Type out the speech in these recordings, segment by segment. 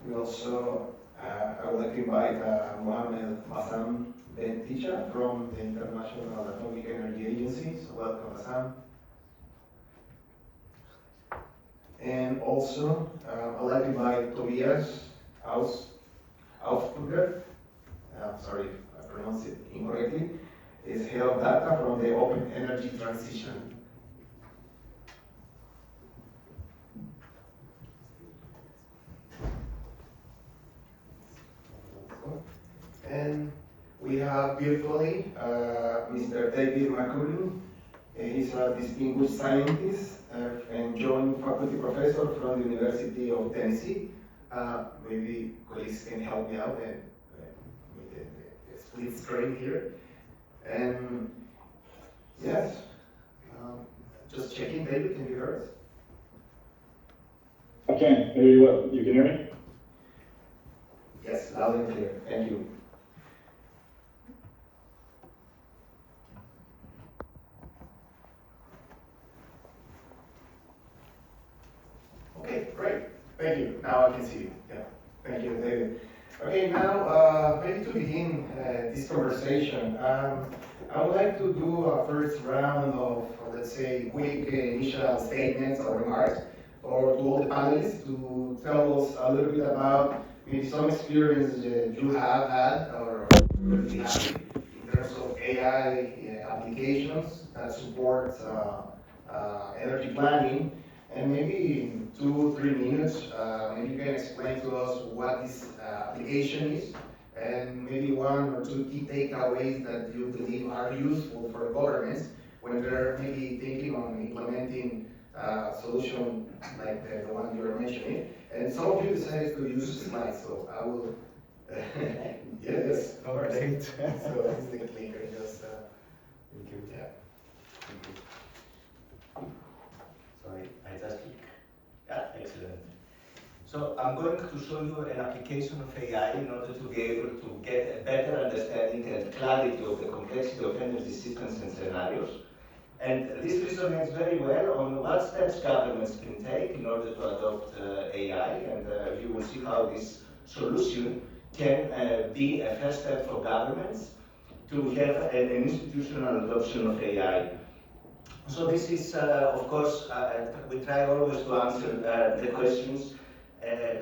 We also, I would like to invite Mohamed Bassam Ben Ticha from the International Atomic Energy Agency. So welcome, Bassam. And also, I'd like to invite Tobias Aufberger. Sorry if I pronounced it incorrectly. Is head of data from the Open Energy Transition. And we have virtually Mr. David McCullin. He's a distinguished scientist and joint faculty professor from the University of Tennessee. Maybe colleagues can help me out with the split screen here. And yes, just checking, David, can you hear us? I can hear you well. You can hear me? Yes, loud and clear. Thank you. Okay, great. Thank you. Now I can see you. Yeah. Thank you, David. Okay, now maybe to begin this conversation, I would like to do a first round of, let's say, quick initial statements or remarks, or to all the panelists to tell us a little bit about maybe some experience you have had or currently have in terms of AI applications that support energy planning. And maybe in 2-3 minutes, maybe you can explain to us what this application is, and maybe 1 or 2 key takeaways that you believe are useful for governments when they're maybe thinking on implementing a solution like the one you were mentioning. And some of you decided to use slides, so I will. Yes, Overlate. so this is the clicker, just. Thank you. Yeah. Thank you. Sorry, I just click. Yeah, excellent. So I'm going to show you an application of AI in order to be able to get a better understanding and clarity of the complexity of energy systems and scenarios. And this resonates very well on what steps governments can take in order to adopt AI, and you will see how this solution can be a first step for governments to have an institutional adoption of AI. So this is, of course, we try always to answer the questions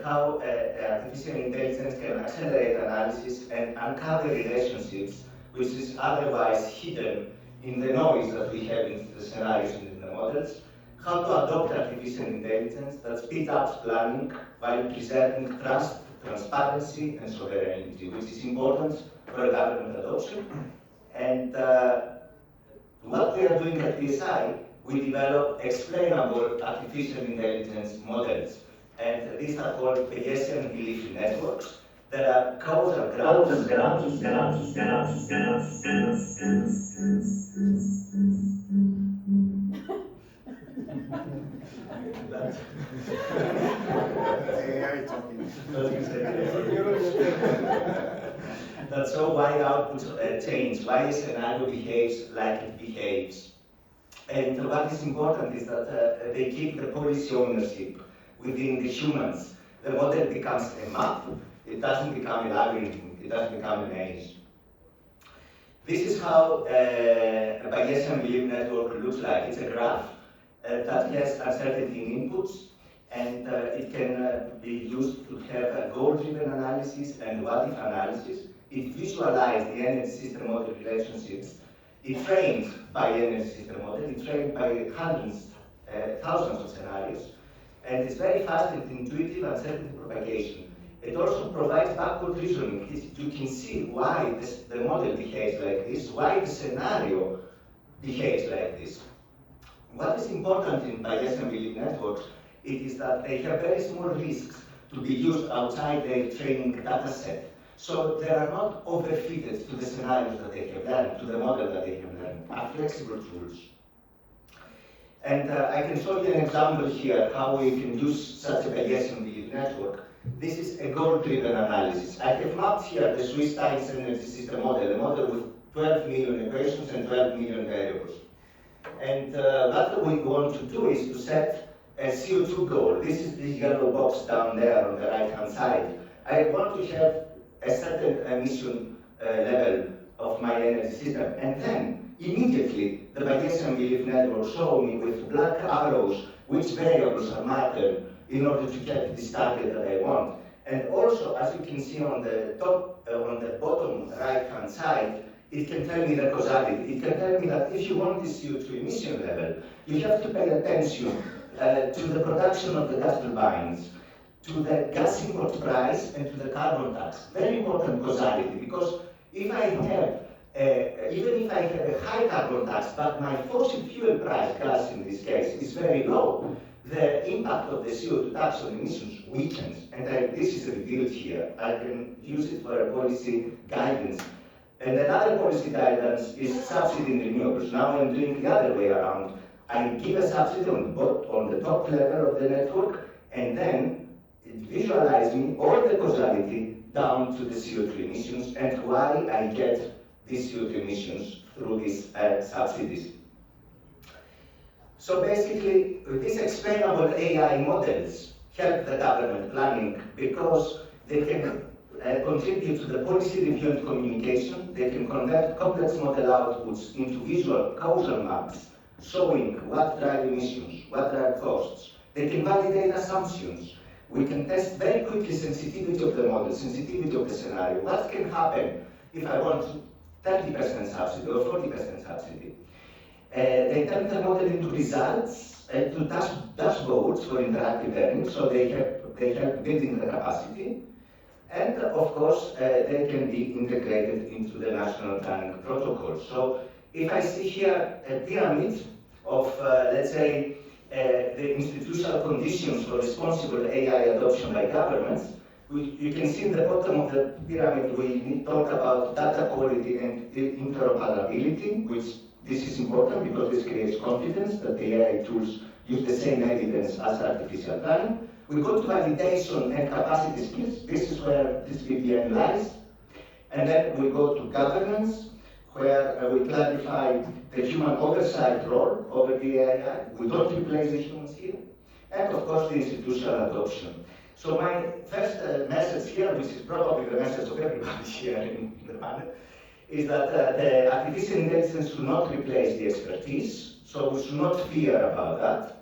how artificial intelligence can accelerate analysis and uncover relationships which is otherwise hidden in the noise that we have in the scenarios and in the models, how to adopt artificial intelligence that speeds up planning while preserving trust, transparency, and sovereignty, which is important for government adoption. And what we are doing at PSI, we develop explainable artificial intelligence models. And these are called Bayesian belief networks. There are causal graphs. That show why outputs change, why a scenario behaves like it behaves. And what is important is that they keep the policy ownership within the humans. The model becomes a map, it doesn't become an algorithm, it doesn't become a maze. This is how a Bayesian belief network looks like. It's a graph that has uncertainty in inputs, and it can be used to have a goal-driven analysis and what-if analysis. It visualizes the energy system model relationships. It trained by energy system model. It trained by hundreds, thousands of scenarios. And it's very fast and intuitive uncertainty propagation. It also provides backward reasoning. You can see why the model behaves like this, why the scenario behaves like this. What is important in Bayesian belief networks, it is that they have very small risks to be used outside their training data set. So they are not overfitted to the scenarios that they have learned, to the model that they have learned, are flexible tools. And I can show you an example here how we can use such a Bayesian belief network. This is a goal-driven analysis. I have mapped here the Swiss Times energy system model, a model with 12 million equations and 12 million variables. And what we want to do is to set a CO2 goal. This is the yellow box down there on the right-hand side. I want to have a certain emission level of my energy system, and then immediately the Bayesian belief network show me with black arrows which variables are matter in order to get this target that I want. And also, as you can see on the top, on the bottom right-hand side, it can tell me the causality. It can tell me that if you want this CO2 emission level, you have to pay attention to the production of the gas turbines, to the gas import price, and to the carbon tax. Very important causality, because if I have, even if I have a high carbon tax, but my fossil fuel price, gas in this case, is very low, the impact of the CO2 tax on emissions weakens. And this is revealed here. I can use it for a policy guidance. And another policy guidance is subsidy in renewables. Now I'm doing the other way around. I give a subsidy on the top level of the network, and then visualizing all the causality down to the CO2 emissions and why I get these CO2 emissions through these subsidies. So basically, these explainable AI models help the government planning because they can contribute to the policy review and communication. They can convert complex model outputs into visual causal maps showing what drive emissions, what drive costs. They can validate assumptions. We can test very quickly sensitivity of the model, sensitivity of the scenario. What can happen if I want 30% subsidy or 40% subsidy? They turn the model into results, to dashboards for interactive learning, so they help building the capacity. And of course, they can be integrated into the national planning protocol. So if I see here a pyramid of, let's say, the institutional conditions for responsible AI adoption by governments, you can see in the bottom of the pyramid, we talk about data quality and interoperability, which this is important because this creates confidence that the AI tools use the same evidence as artificial planning. We go to validation and capacity skills. This is where this VPN lies. And then we go to governance, where we clarify the human oversight role over the AI. We don't replace the humans here. And of course, the institutional adoption. So my first message here, which is probably the message of everybody here in the panel, is that the artificial intelligence should not replace the expertise, so we should not fear about that,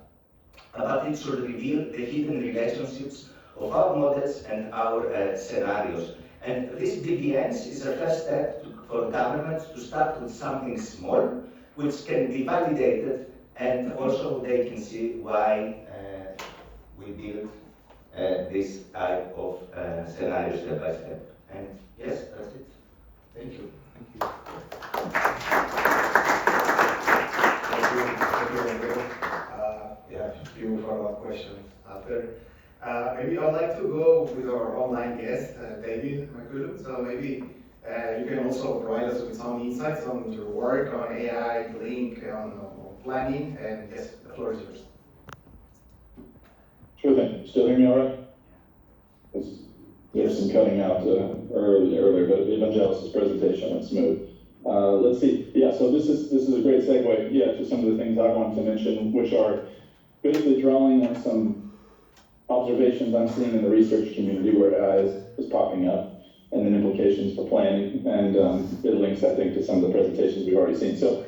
but it should reveal the hidden relationships of our models and our scenarios. And this BBNs is a first step for governments to start with something small, which can be validated, and also they can see why we build this type of scenario step by step. And yes, that's it. Thank you. Thank you. Thank you. Yeah, a few follow-up questions after. Maybe I'd like to go with our online guest, David McCullum. So maybe you can also provide us with some insights on your work on AI, Blink, on planning, and yes, the floor is yours. Sure thing. Still hear me all right? There's some cutting out earlier, but Evangelos' presentation went smooth. Let's see. Yeah, so this is a great segue, to some of the things I wanted to mention, which are basically drawing on some observations I'm seeing in the research community where AI is popping up, and then implications for planning, and it links, I think, to some of the presentations we've already seen. So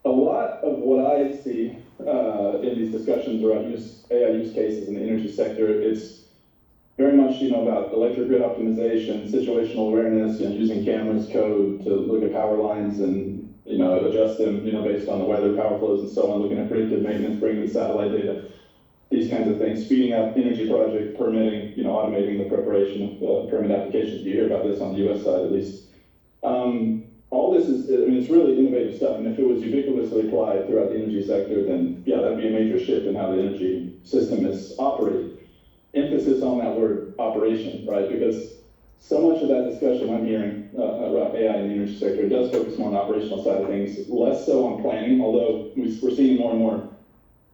a lot of what I see in these discussions around AI use cases in the energy sector, it's very much, about electric grid optimization, situational awareness, using cameras, code to look at power lines and, adjust them, based on the weather, power flows, and so on, looking at predictive maintenance, bringing the satellite data, these kinds of things, speeding up energy project permitting, automating the preparation of permit applications. You hear about this on the US side, at least. All this is, it's really innovative stuff, and if it was ubiquitously applied throughout the energy sector, then that'd be a major shift in how the energy system is operated. Emphasis on that word operation, right? Because so much of that discussion I'm hearing around AI in the energy sector does focus more on the operational side of things, less so on planning, although we're seeing more and more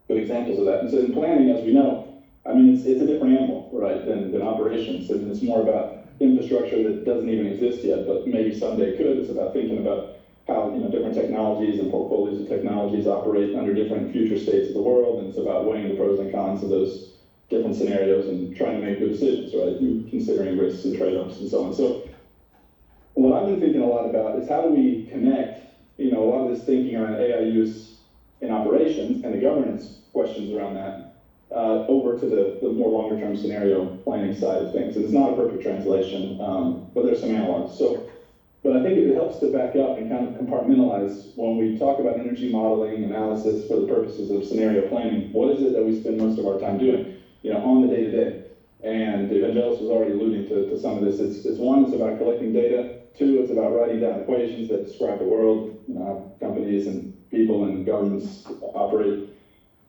good examples of that. And so in planning, as we know, it's a different animal, right, than operations. It's more about infrastructure that doesn't even exist yet, but maybe someday could. It's about thinking about how different technologies and portfolios of technologies operate under different future states of the world, and it's about weighing the pros and cons of those different scenarios and trying to make good decisions, right? Considering risks and trade-offs and so on. So what I've been thinking a lot about is how do we connect, a lot of this thinking around AI use in operations and the governance questions around that over to the more longer-term scenario planning side of things. And it's not a perfect translation, but there's some analogs. But I think it helps to back up and kind of compartmentalize when we talk about energy modeling, analysis for the purposes of scenario planning. What is it that we spend most of our time doing, on the day-to-day? And Evangelos was already alluding to some of this. It's one, it's about collecting data. Two, it's about writing down equations that describe the world, how companies and people and governments operate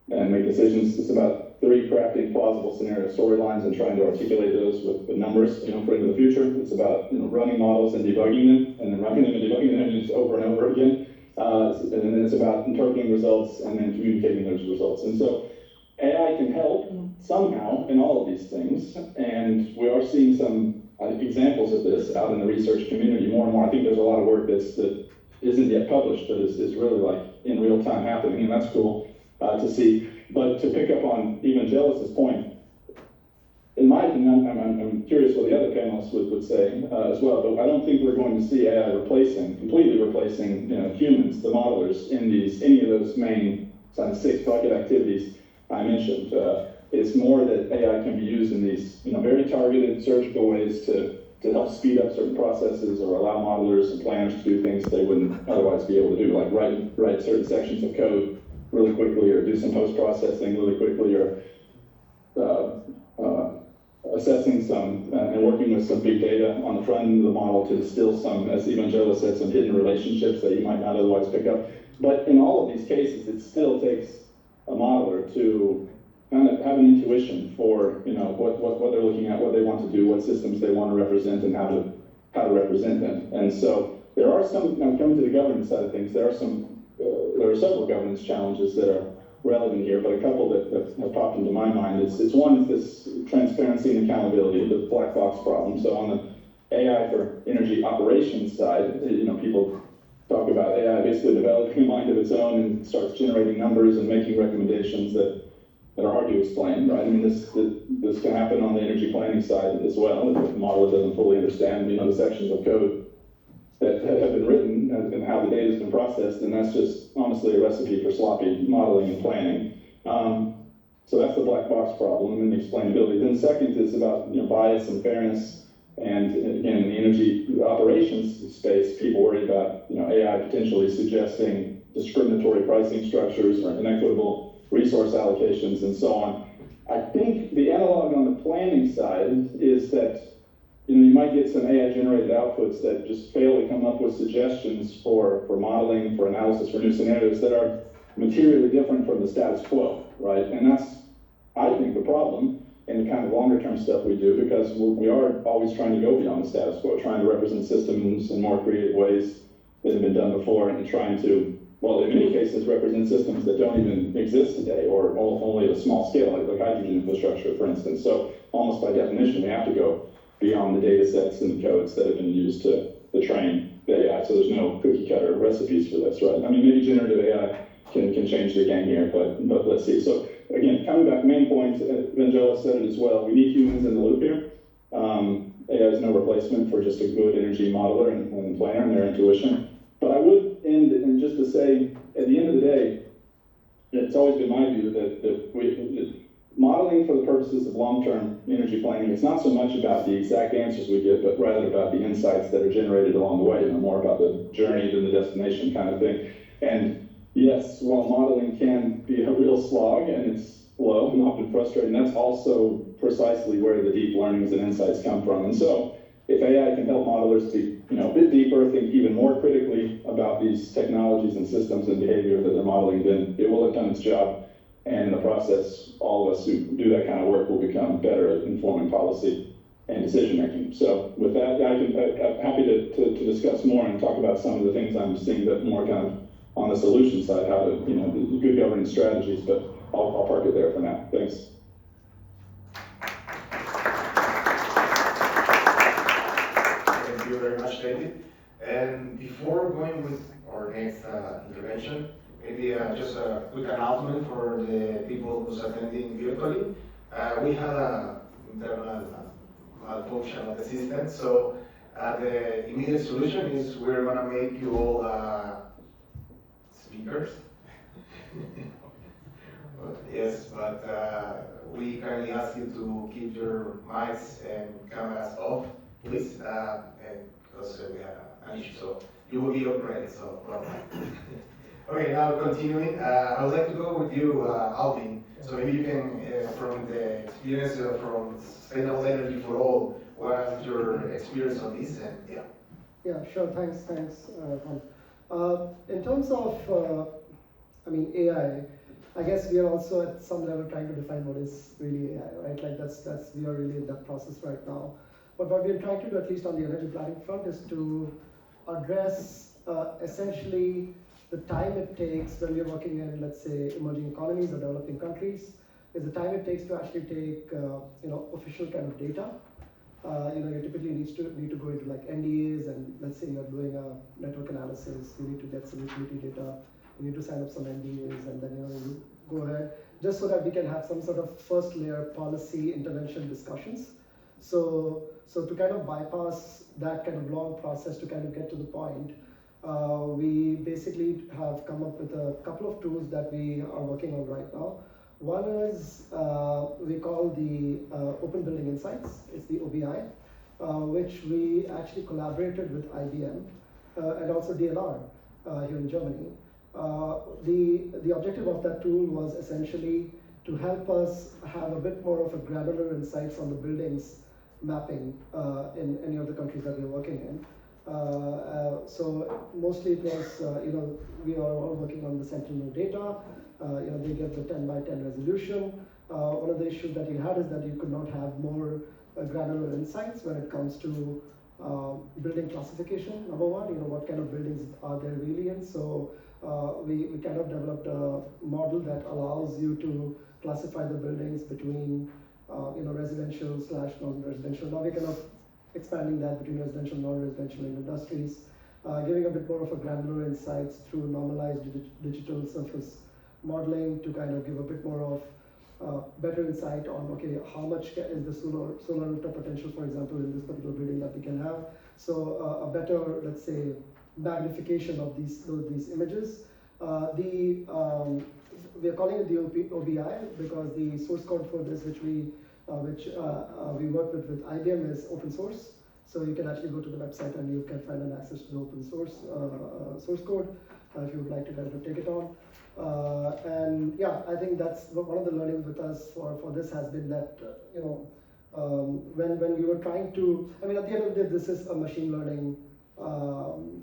and make decisions. It's about three, crafting plausible scenario storylines and trying to articulate those with numbers, for into the future. It's about running models and debugging them, and then running them and debugging them just over and over again. And then it's about interpreting results and then communicating those results. And so AI can help somehow in all of these things, and we are seeing some examples of this out in the research community more and more. I think there's a lot of work that isn't yet published, but is really like in real time happening, and that's cool to see. But to pick up on Evangelos' point, in my opinion, I'm curious what the other panelists would say as well, but I don't think we're going to see AI completely replacing humans, the modelers, in any of those main kind of 6 bucket activities I mentioned. It's more that AI can be used in these very targeted surgical ways to help speed up certain processes or allow modelers and planners to do things they wouldn't otherwise be able to do, like write certain sections of code really quickly, or do some post-processing really quickly, or assessing some and working with some big data on the front end of the model to distill some, as Evangelos said, some hidden relationships that you might not otherwise pick up. But in all of these cases, it still takes a modeler to kind of have an intuition for what they're looking at, what they want to do, what systems they want to represent, and how to represent them. And so there are some, coming to the governance side of things, there are several governance challenges that are relevant here, but a couple that have popped into my mind is one is this transparency and accountability, the black box problem. So on the AI for energy operations side, people talk about AI basically developing a mind of its own and starts generating numbers and making recommendations that are hard to explain, right? I mean, this can happen on the energy planning side as well. If the modeler doesn't fully understand, the sections of code that have been written and how the data has been processed, and that's just honestly a recipe for sloppy modeling and planning. So that's the black box problem and the explainability. Then second is about bias and fairness, and again, in the energy operations space, people worry about AI potentially suggesting discriminatory pricing structures or inequitable resource allocations and so on. I think the analog on the planning side is that you might get some AI-generated outputs that just fail to come up with suggestions for modeling, for analysis, for new scenarios that are materially different from the status quo, right? And that's, I think, the problem in the kind of longer-term stuff we do, because we are always trying to go beyond the status quo, trying to represent systems in more creative ways that have been done before, and trying to, well, in many cases, represent systems that don't even exist today, or only at a small scale, like hydrogen infrastructure, for instance. So almost by definition, we have to go beyond the data sets and the codes that have been used to train the AI. So there's no cookie cutter recipes for this, right? I mean, maybe generative AI can change the game here, but let's see. So again, coming back, main point, Evangelos said it as well, we need humans in the loop here. AI is no replacement for just a good energy modeler and planner and their intuition. But I would end, and just to say, at the end of the day, it's always been my view that modeling for the purposes of long-term energy planning, it's not so much about the exact answers we get, but rather about the insights that are generated along the way, more about the journey than the destination kind of thing. And yes, while modeling can be a real slog and it's slow and often frustrating, that's also precisely where the deep learnings and insights come from. And so if AI can help modelers to, a bit deeper, think even more critically about these technologies and systems and behavior that they're modeling, then it will have done its job. And in the process, all of us who do that kind of work will become better at informing policy and decision-making. So with that, I'm happy to discuss more and talk about some of the things I'm seeing that more kind of on the solution side, how to, the good governance strategies, but I'll park it there for now. Thanks. Thank you very much, David. And before going with our next intervention. Maybe just a quick announcement for the people who's attending virtually. We had an internal malfunction of the system, so the immediate solution is we're gonna make you all speakers. Yes, but we kindly ask you to keep your mics and cameras off, please, and because we have an issue, so you will be upgraded, so well. Okay, now continuing, I would like to go with you, Alvin. So maybe you can, from the experience from Sustainable Energy for All, what is your experience on this? And yeah. Yeah, sure. Thanks, Juan. In terms of, AI. I guess we are also at some level trying to define what is really AI, right? Like we are really in that process right now. But what we're trying to do, at least on the energy planning front, is to address essentially the time it takes when we're working in, let's say, emerging economies or developing countries, is the time it takes to actually take, official kind of data. You typically need to go into like NDAs, and let's say you're doing a network analysis, you need to get some utility data, you need to sign up some NDAs, and then you go ahead, just so that we can have some sort of first layer policy intervention discussions. So to kind of bypass that kind of long process to kind of get to the point, we basically have come up with a couple of tools that we are working on right now. One is we call the Open Building Insights. It's the OBI, which we actually collaborated with IBM and also DLR here in Germany. The objective of that tool was essentially to help us have a bit more of a granular insights on the buildings mapping in any of the countries that we're working in. So mostly it was, we are all working on the Sentinel data. They get the 10 by 10 resolution. One of the issues that we had is that you could not have more granular insights when it comes to building classification. Number one, what kind of buildings are there really in? So we kind of developed a model that allows you to classify the buildings between residential / non-residential. Now we're kind of expanding that between residential, non-residential, and industries, giving a bit more of a granular insights through normalized digital surface modeling to kind of give a bit more of better insight on, okay, how much is the solar rooftop potential, for example, in this particular building that we can have. So a better, let's say, magnification of these images. We are calling it the OBI because the source code for this, which we work with IBM, is open source. So you can actually go to the website and you can find an access to the open source source code if you would like to kind of take it on. And yeah, I think that's one of the learnings with us for this has been that when we were trying to, at the end of the day, this is a machine learning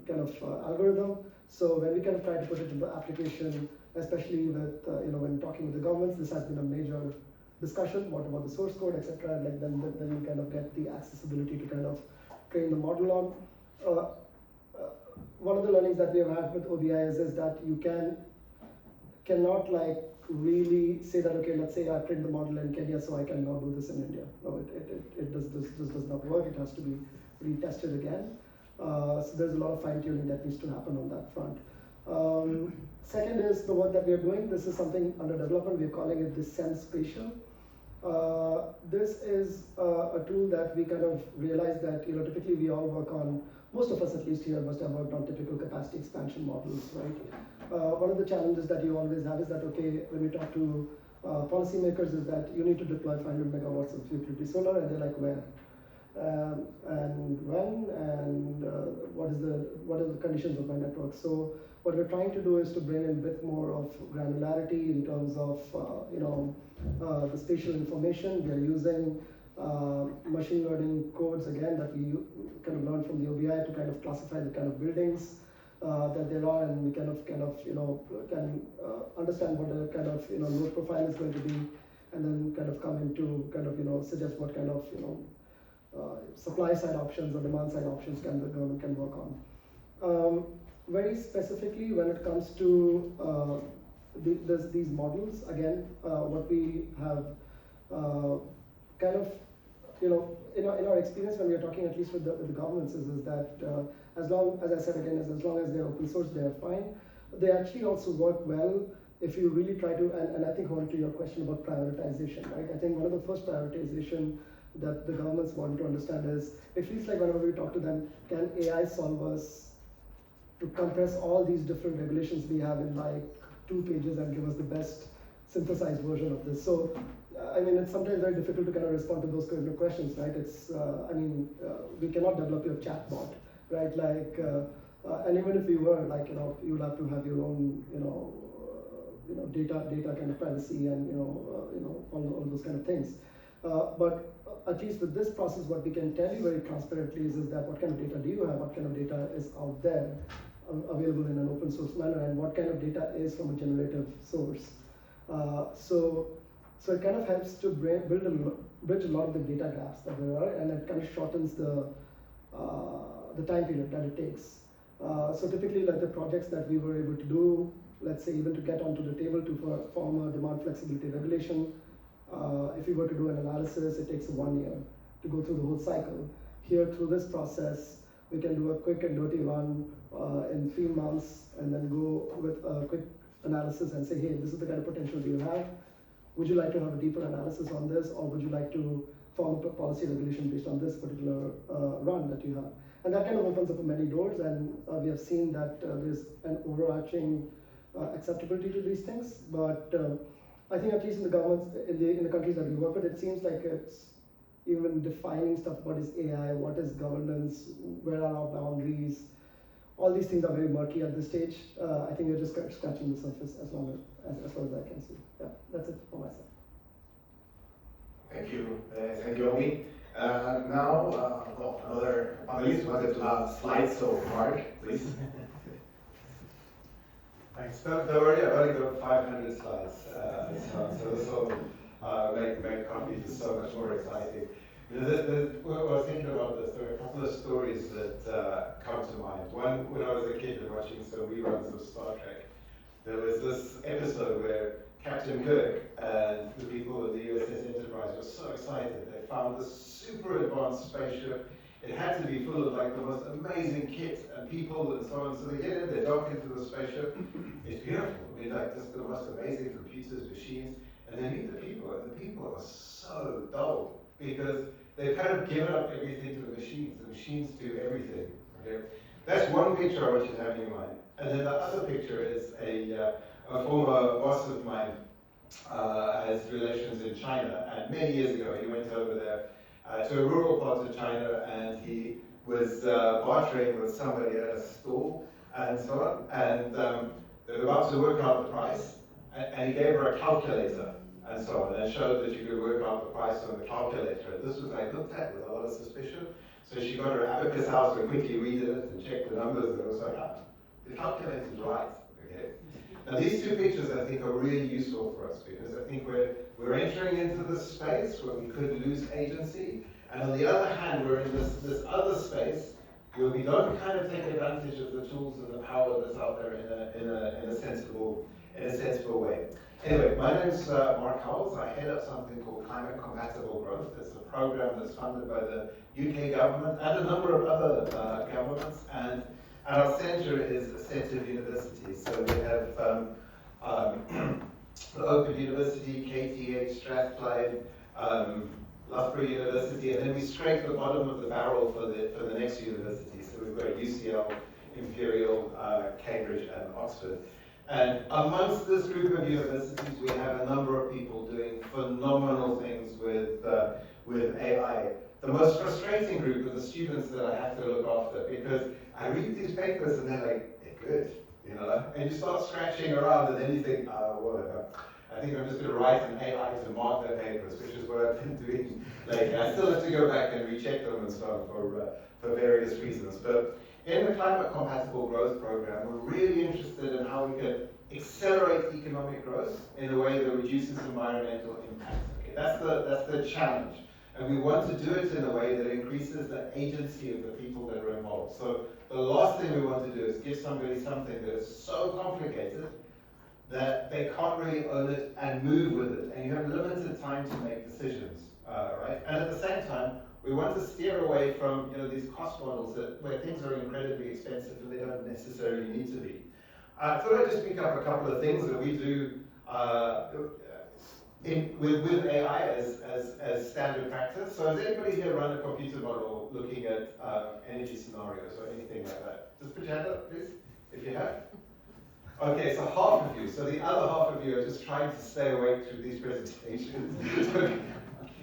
kind of algorithm. So when we kind of try to put it into application, especially with when talking with the governments, this has been a major discussion. What about the source code, etc. And like then you kind of get the accessibility to kind of train the model on. One of the learnings that we have had with OBI is that you cannot like really say that, okay, let's say I trained the model in Kenya, so I can now do this in India. No, it does not work. It has to be retested again. So there's a lot of fine tuning that needs to happen on that front. Second is the work that we are doing. This is something under development. We're calling it the Sense Spatial. This is a tool that we kind of realized that typically we all work on, most of us at least here must have worked on typical capacity expansion models, right? One of the challenges that you always have is that, okay, when we talk to policymakers, is that you need to deploy 500 megawatts of utility solar, and they're like, where? And when, and what are the conditions of my network? So what we're trying to do is to bring in a bit more of granularity in terms of the spatial information. We are using machine learning codes again that we kind of learned from the OBI to kind of classify the kind of buildings that there are, and we can understand what the kind of load profile is going to be, and then kind of come into kind of suggest what kind of supply side options or demand side options the government can work on. Very specifically, when it comes to these models, again, what we have kind of in our experience when we are talking, at least with the governments, is that as long as I said again, as long as they're open source, they are fine. They actually also work well if you really try to, and I think on to your question about prioritization, right? I think one of the first prioritization that the governments want to understand is, it feels like whenever we talk to them, can AI solve us to compress all these different regulations we have in like 2 pages and give us the best synthesized version of this? So, I mean, it's sometimes very difficult to kind of respond to those kinds of questions, right? It's, we cannot develop your chatbot, right? Like, and even if we were, like, you'll have to have your own, data kind of privacy and, all those kind of things. But at least with this process, what we can tell you very transparently is that what kind of data do you have, what kind of data is out there available in an open source manner, and what kind of data is from a generative source. So it kind of helps to bridge a lot of the data gaps that there are, and it kind of shortens the time period that it takes. So typically, like the projects that we were able to do, let's say even to get onto the table to form a demand flexibility regulation, if we were to do an analysis, it takes 1 year to go through the whole cycle. Here, through this process, we can do a quick and dirty run in 3 months, and then go with a quick analysis and say, hey, this is the kind of potential you have. Would you like to have a deeper analysis on this, or would you like to form a policy regulation based on this particular run that you have? And that kind of opens up many doors, and we have seen that there's an overarching acceptability to these things. But I think at least in the governments, in the countries that we work with, it seems like it's even defining stuff. What is AI? What is governance? Where are our boundaries? All these things are very murky at this stage. I think we're just scratching the surface as far as I can see. Yeah, that's it for myself. Thank you, Omi. Now, another panelist wanted to have slides, so Mark, please. Thanks. Don't worry, I've only got 500 slides, so this will make coffee just so much more exciting. When I was thinking about this, there are a couple of stories that come to mind. One, when I was a kid and watching some reruns of Star Trek, there was this episode where Captain Kirk and the people of the USS Enterprise were so excited. They found this super advanced spaceship. It had to be full of like the most amazing kit and people and so on. So they get in, they dock into the spaceship. It's beautiful. I mean, like just the most amazing computers, machines, and they meet the people, and the people are so dull because they've kind of given up everything to the machines. The machines do everything. Okay? That's one picture I want you to have in your mind. And then the other picture is a former boss of mine has relations in China, and many years ago he went over there to a rural part of China, and he was bartering with somebody at a store and so on, and they were about to work out the price, and he gave her a calculator and so on, and showed that you could work out the price on the calculator. And this was like looked at with a lot of suspicion. So she got her abacus out and quickly read it and checked the numbers, and it was like, the calculator's right. Okay. Now these two pictures I think are really useful for us, because I think we're entering into this space where we could lose agency, and on the other hand we're in this other space where we don't kind of take advantage of the tools and the power that's out there in a sensible way. Anyway, my name is Mark Howells. I head up something called Climate Compatible Growth. It's a program that's funded by the UK government and a number of other governments, and at our centre is a set of universities. So we have the Open University, KTH, Strathclyde, Loughborough University, and then we scrape the bottom of the barrel for the next university. So we've got UCL, Imperial, Cambridge, and Oxford. And amongst this group of universities, we have a number of people doing phenomenal things with AI. The most frustrating group are the students that I have to look after, because I read these papers and they're like, they're good, you know, and you start scratching around and then you think, whatever. I think I'm just going to write an AI to mark their papers, which is what I've been doing. Like, I still have to go back and recheck them and so on for various reasons. But in the Climate Compatible Growth Program, we're really interested in how we can accelerate economic growth in a way that reduces environmental impact. Okay, that's the challenge. And we want to do it in a way that increases the agency of the people that are involved. So the last thing we want to do is give somebody something that is so complicated that they can't really own it and move with it. And you have limited time to make decisions. right? And at the same time, we want to steer away from these cost models where things are incredibly expensive and they don't necessarily need to be. I thought I'd just pick up a couple of things that we do with AI as standard practice. So has anybody here run a computer model looking at energy scenarios or anything like that? Just put your hand up, please, if you have. Okay, so half of you. So the other half of you are just trying to stay awake through these presentations. So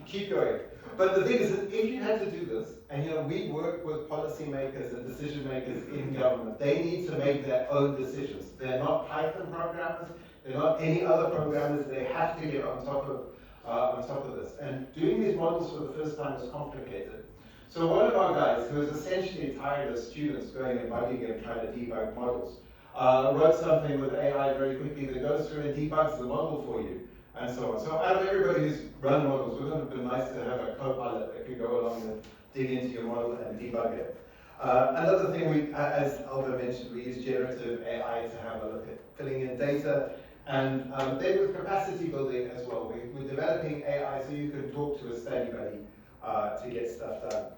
keep going. But the thing is that if you had to do this, and we work with policymakers and decision makers in government, they need to make their own decisions. They're not Python programmers, they're not any other programmers, they have to get on top of this. And doing these models for the first time is complicated. So one of our guys, who is essentially tired of students going and bugging and trying to debug models, wrote something with AI very quickly that goes through and debugs the model for you, and so on. So out of everybody who's run models, wouldn't it have been nice to have a co-pilot that could go along and dig into your model and debug it? Another thing, as Alba mentioned, we use generative AI to have a look at filling in data, and then with capacity building as well. We're developing AI so you can talk to a study buddy to get stuff done.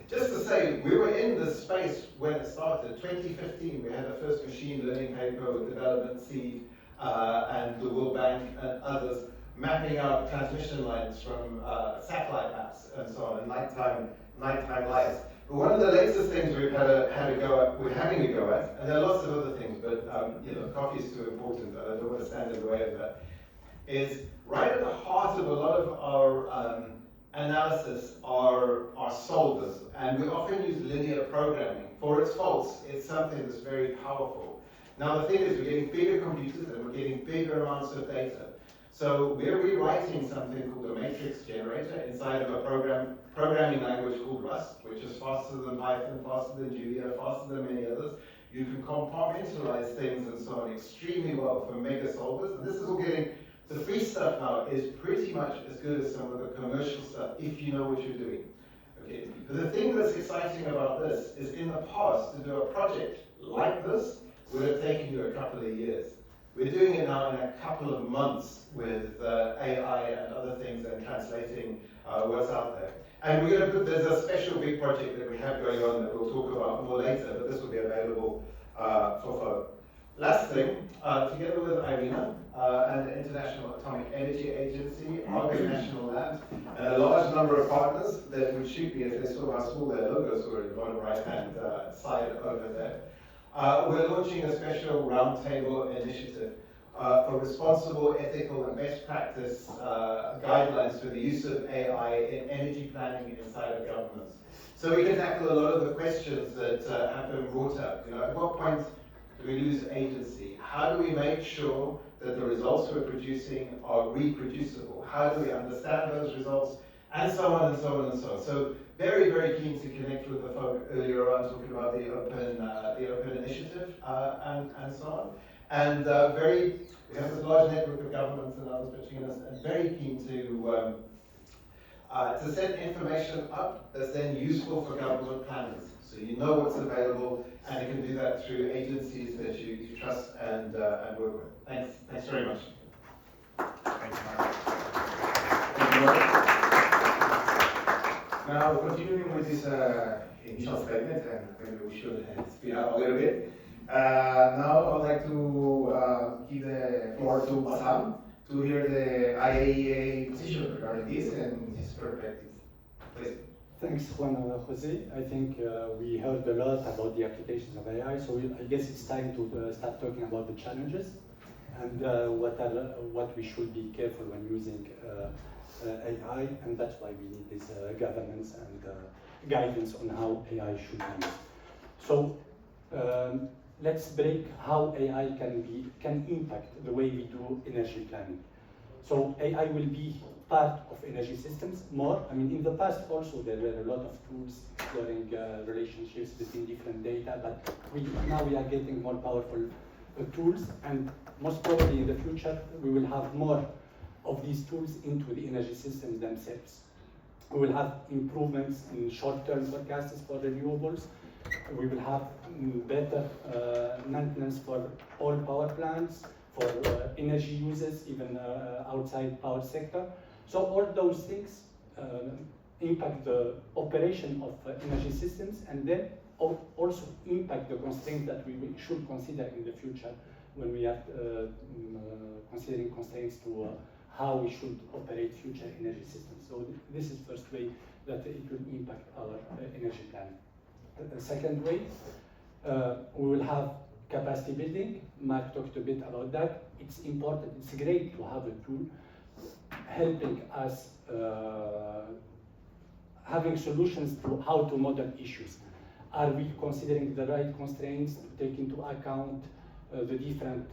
Just to say, we were in this space when it started. 2015, we had the first machine learning paper with Development Seed and the World Bank and others mapping out transmission lines from satellite maps and so on, and nighttime lights. But one of the latest things we're having a go at, and there are lots of other things, but coffee is too important, I don't want to stand in the way of that, is right at the heart of a lot of our analysis are solvers, and we often use linear programming. For its faults, it's something that's very powerful. Now the thing is, we're getting bigger computers and we're getting bigger amounts of data. So we're rewriting something called a matrix generator inside of a programming language called Rust, which is faster than Python, faster than Julia, faster than many others. You can compartmentalize things and so on extremely well for mega solvers, and this is all getting. The free stuff now is pretty much as good as some of the commercial stuff if you know what you're doing. Okay. But the thing that's exciting about this is in the past, to do a project like this would have taken you a couple of years. We're doing it now in a couple of months with AI and other things and translating what's out there. And we're going to there's a special big project that we have going on that we'll talk about more later, but this will be available for folk. Last thing, together with IRENA and the International Atomic Energy Agency, Argonne National Labs, and a large number of partners that would shoot me if they saw how small their logos were in the bottom right-hand side over there. We're launching a special roundtable initiative for responsible, ethical, and best practice guidelines for the use of AI in energy planning inside of governments. So we can tackle a lot of the questions that have been brought up. At what point do we lose agency? How do we make sure that the results we're producing are reproducible? How do we understand those results? And so on and so on and so on. So very, very keen to connect with the folk earlier on, talking about the open initiative and so on. And we have this large network of governments and others between us, and very keen to set information up that's then useful for government planners. So you know what's available, and you can do that through agencies that you trust and work with. Thanks very much. Thanks, Mark. Thank you, Mark. Now, continuing with this initial statement, and maybe we should speed up a little bit. Now, I would like to give the floor to Bassam to hear the IAEA position regarding this and his perspectives. Please. Thanks, Juan Jose. I think we heard a lot about the applications of AI, so I guess it's time to start talking about the challenges and what we should be careful when using AI, and that's why we need this governance and guidance on how AI should be used. So let's break how AI can impact the way we do energy planning. So AI will be part of energy systems more. I mean, in the past also there were a lot of tools exploring relationships between different data, but now we are getting more powerful tools, and most probably in the future we will have more of these tools into the energy systems themselves. We will have improvements in short-term forecasts for renewables. We will have better maintenance for all power plants, for energy users, even outside power sector. So all those things impact the operation of energy systems, and then also impact the constraints that we should consider in the future when we are considering constraints to how we should operate future energy systems. So this is the first way that it will impact our energy planning. The second way, we will have capacity building. Mark talked a bit about that. It's important, it's great to have a tool helping us having solutions to how to model issues. Are we considering the right constraints to take into account the different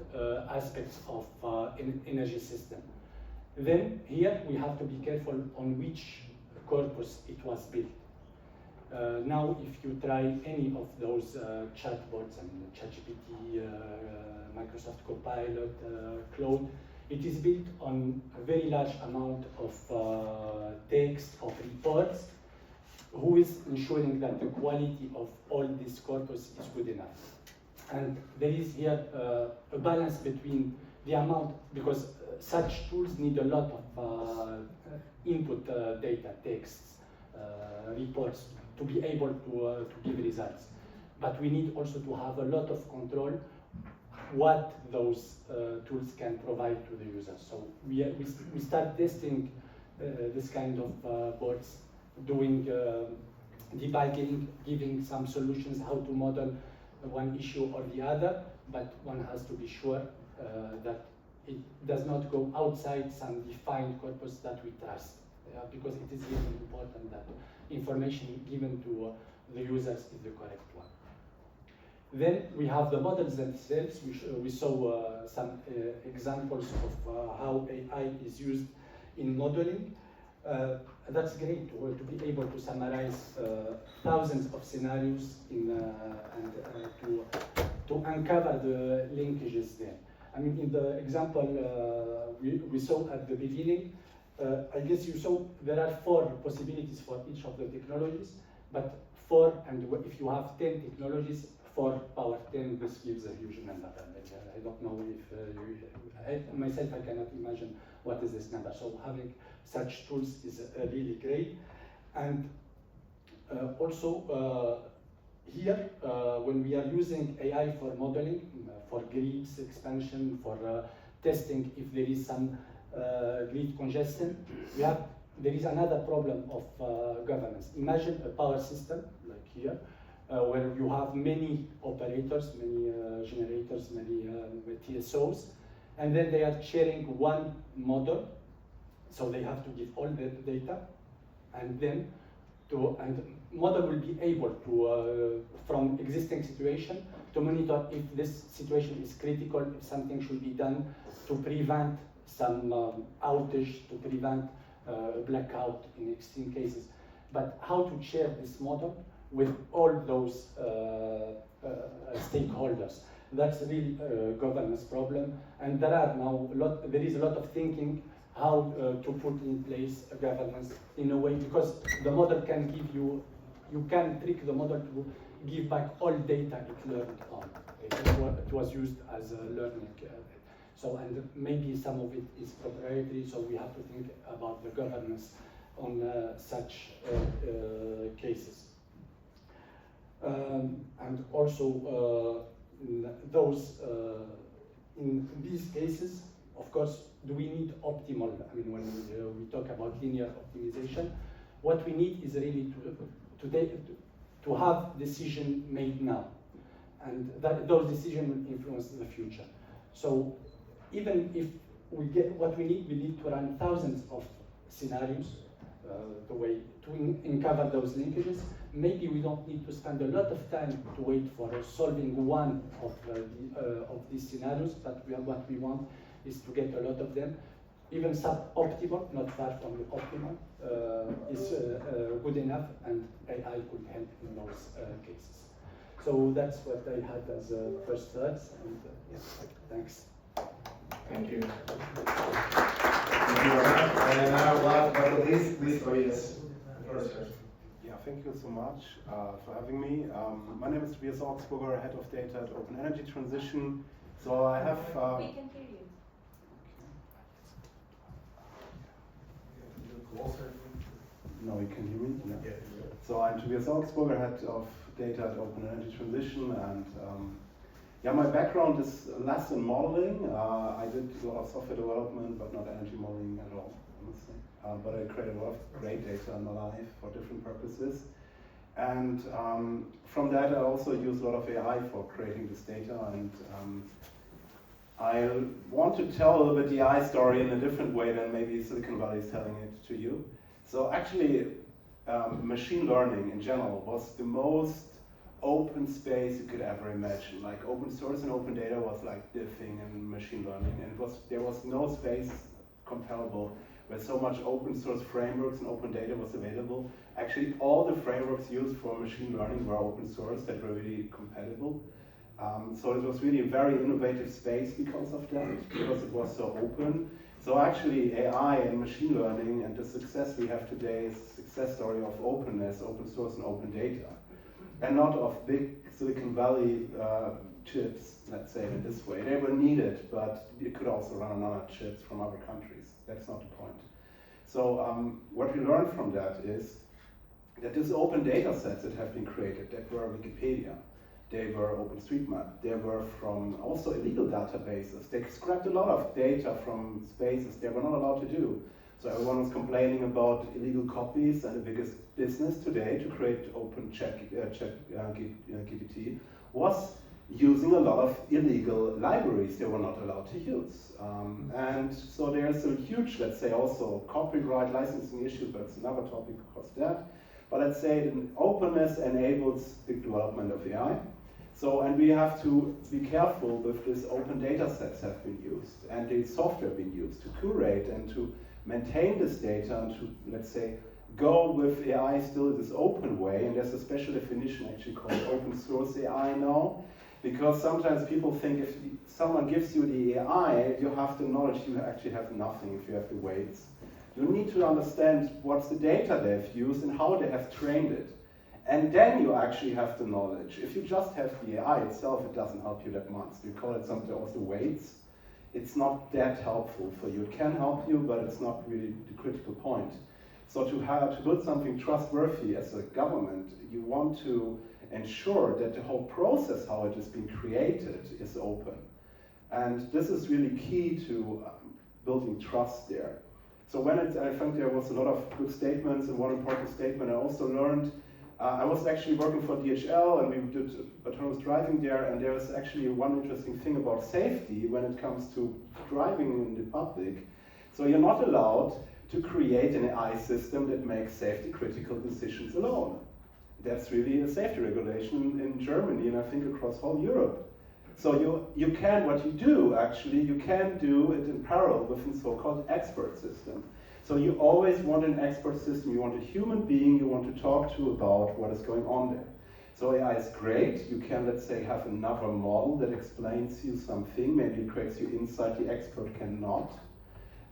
aspects of energy system? Then here we have to be careful on which corpus it was built. Now, if you try any of those chatbots, ChatGPT, Microsoft Copilot, Claude, it is built on a very large amount of text, of reports. Who is ensuring that the quality of all this corpus is good enough? And there is here a balance between the amount, because such tools need a lot of input data, texts, reports, to be able to give results. But we need also to have a lot of control what those tools can provide to the user. So we start testing this kind of bots, doing debugging, giving some solutions how to model one issue or the other, but one has to be sure that it does not go outside some defined corpus that we trust, because it is really important that information given to the users is the correct one. Then we have the models themselves. We saw some examples of how AI is used in modeling. That's great to be able to summarize thousands of scenarios and to uncover the linkages there. I mean, in the example we saw at the beginning, I guess you saw there are 4 possibilities for each of the technologies, but 4, and if you have 10 technologies, 4 power 10, this gives a huge number. I don't know if myself, I cannot imagine what is this number. So having such tools is really great. And also here, when we are using AI for modeling, for grids expansion, for testing if there is some grid congestion, there is another problem of governance. Imagine a power system like here, where you have many operators, many generators, many TSOs, and then they are sharing one model, so they have to give all the data, and then model will be able to, from existing situation, to monitor if this situation is critical, if something should be done to prevent some outage, to prevent blackout in extreme cases. But how to share this model with all those stakeholders? That's really a governance problem, and there is a lot of thinking how to put in place a governance in a way, because the model can give you can trick the model to give back all data it learned on. It was used as a learning. So, and maybe some of it is proprietary, so we have to think about the governance on such cases. And also, in these cases, of course, do we need optimal? I mean, when we talk about linear optimization, what we need is really to have decision made now, and that those decisions will influence the future. So even if we get what we need to run thousands of scenarios, the way to uncover those linkages. Maybe we don't need to spend a lot of time to wait for solving one of these scenarios, but what we want is to get a lot of them. Even sub-optimal, not far from the optimal, is good enough, and AI could help in those cases. So that's what I had as first thoughts, and thanks. Thank you. Thank you very much. And now, last but not least, please, Tobias. Yeah, thank you so much for having me. My name is Tobias Augsburger, Head of Data at Open Energy Transition. So I have... we can hear you. No, you can hear me? Yeah. So I'm Tobias Augsburger, head of data at Open Energy Transition, and yeah, my background is less in modeling. I did a lot of software development, but not energy modeling at all, honestly. But I created a lot of great data in my life for different purposes. And from that, I also use a lot of AI for creating this data. And I want to tell a little bit the AI story in a different way than maybe Silicon Valley is telling it to you. So actually, machine learning in general was the most open space you could ever imagine. Like open source and open data was like the thing in machine learning, and there was no space comparable where so much open source frameworks and open data was available. Actually, all the frameworks used for machine learning were open source that were really compatible. So it was really a very innovative space because of that, because it was so open. So actually AI and machine learning and the success we have today is a success story of openness, open source and open data. And not of big Silicon Valley chips, let's say it in this way. They were needed, but you could also run on other chips from other countries. That's not the point. So what we learned from that is that these open data sets that have been created, that were Wikipedia, they were OpenStreetMap, they were from also illegal databases. They scrapped a lot of data from spaces they were not allowed to do. So everyone was complaining about illegal copies, and the biggest business today to create open GPT was using a lot of illegal libraries they were not allowed to use. And so there's a huge, let's say, also copyright licensing issue, but it's another topic across that. But let's say that openness enables the development of AI. So, and we have to be careful with this open data sets have been used and the software being used to curate and to maintain this data and to, let's say, go with AI still this open way. And there's a special definition actually called open source AI now, because sometimes people think if someone gives you the AI, you have the knowledge, you actually have nothing if you have the weights. You need to understand what's the data they've used and how they have trained it. And then you actually have the knowledge. If you just have the AI itself, it doesn't help you that much. We call it something also weights. It's not that helpful for you. It can help you, but it's not really the critical point. So to build something trustworthy as a government, you want to ensure that the whole process, how it is being created, is open. And this is really key to building trust there. So I think there was a lot of good statements, and one important statement I also learned, I was actually working for DHL, and we did autonomous driving there, and there was actually one interesting thing about safety when it comes to driving in the public. So you're not allowed to create an AI system that makes safety critical decisions alone. That's really a safety regulation in Germany, and I think across whole Europe. So you can, what you do actually, you can do it in parallel with a so-called expert system. So you always want an expert system, you want a human being you want to talk to about what is going on there. So AI is great, you can, let's say, have another model that explains you something, maybe it creates you insight the expert cannot.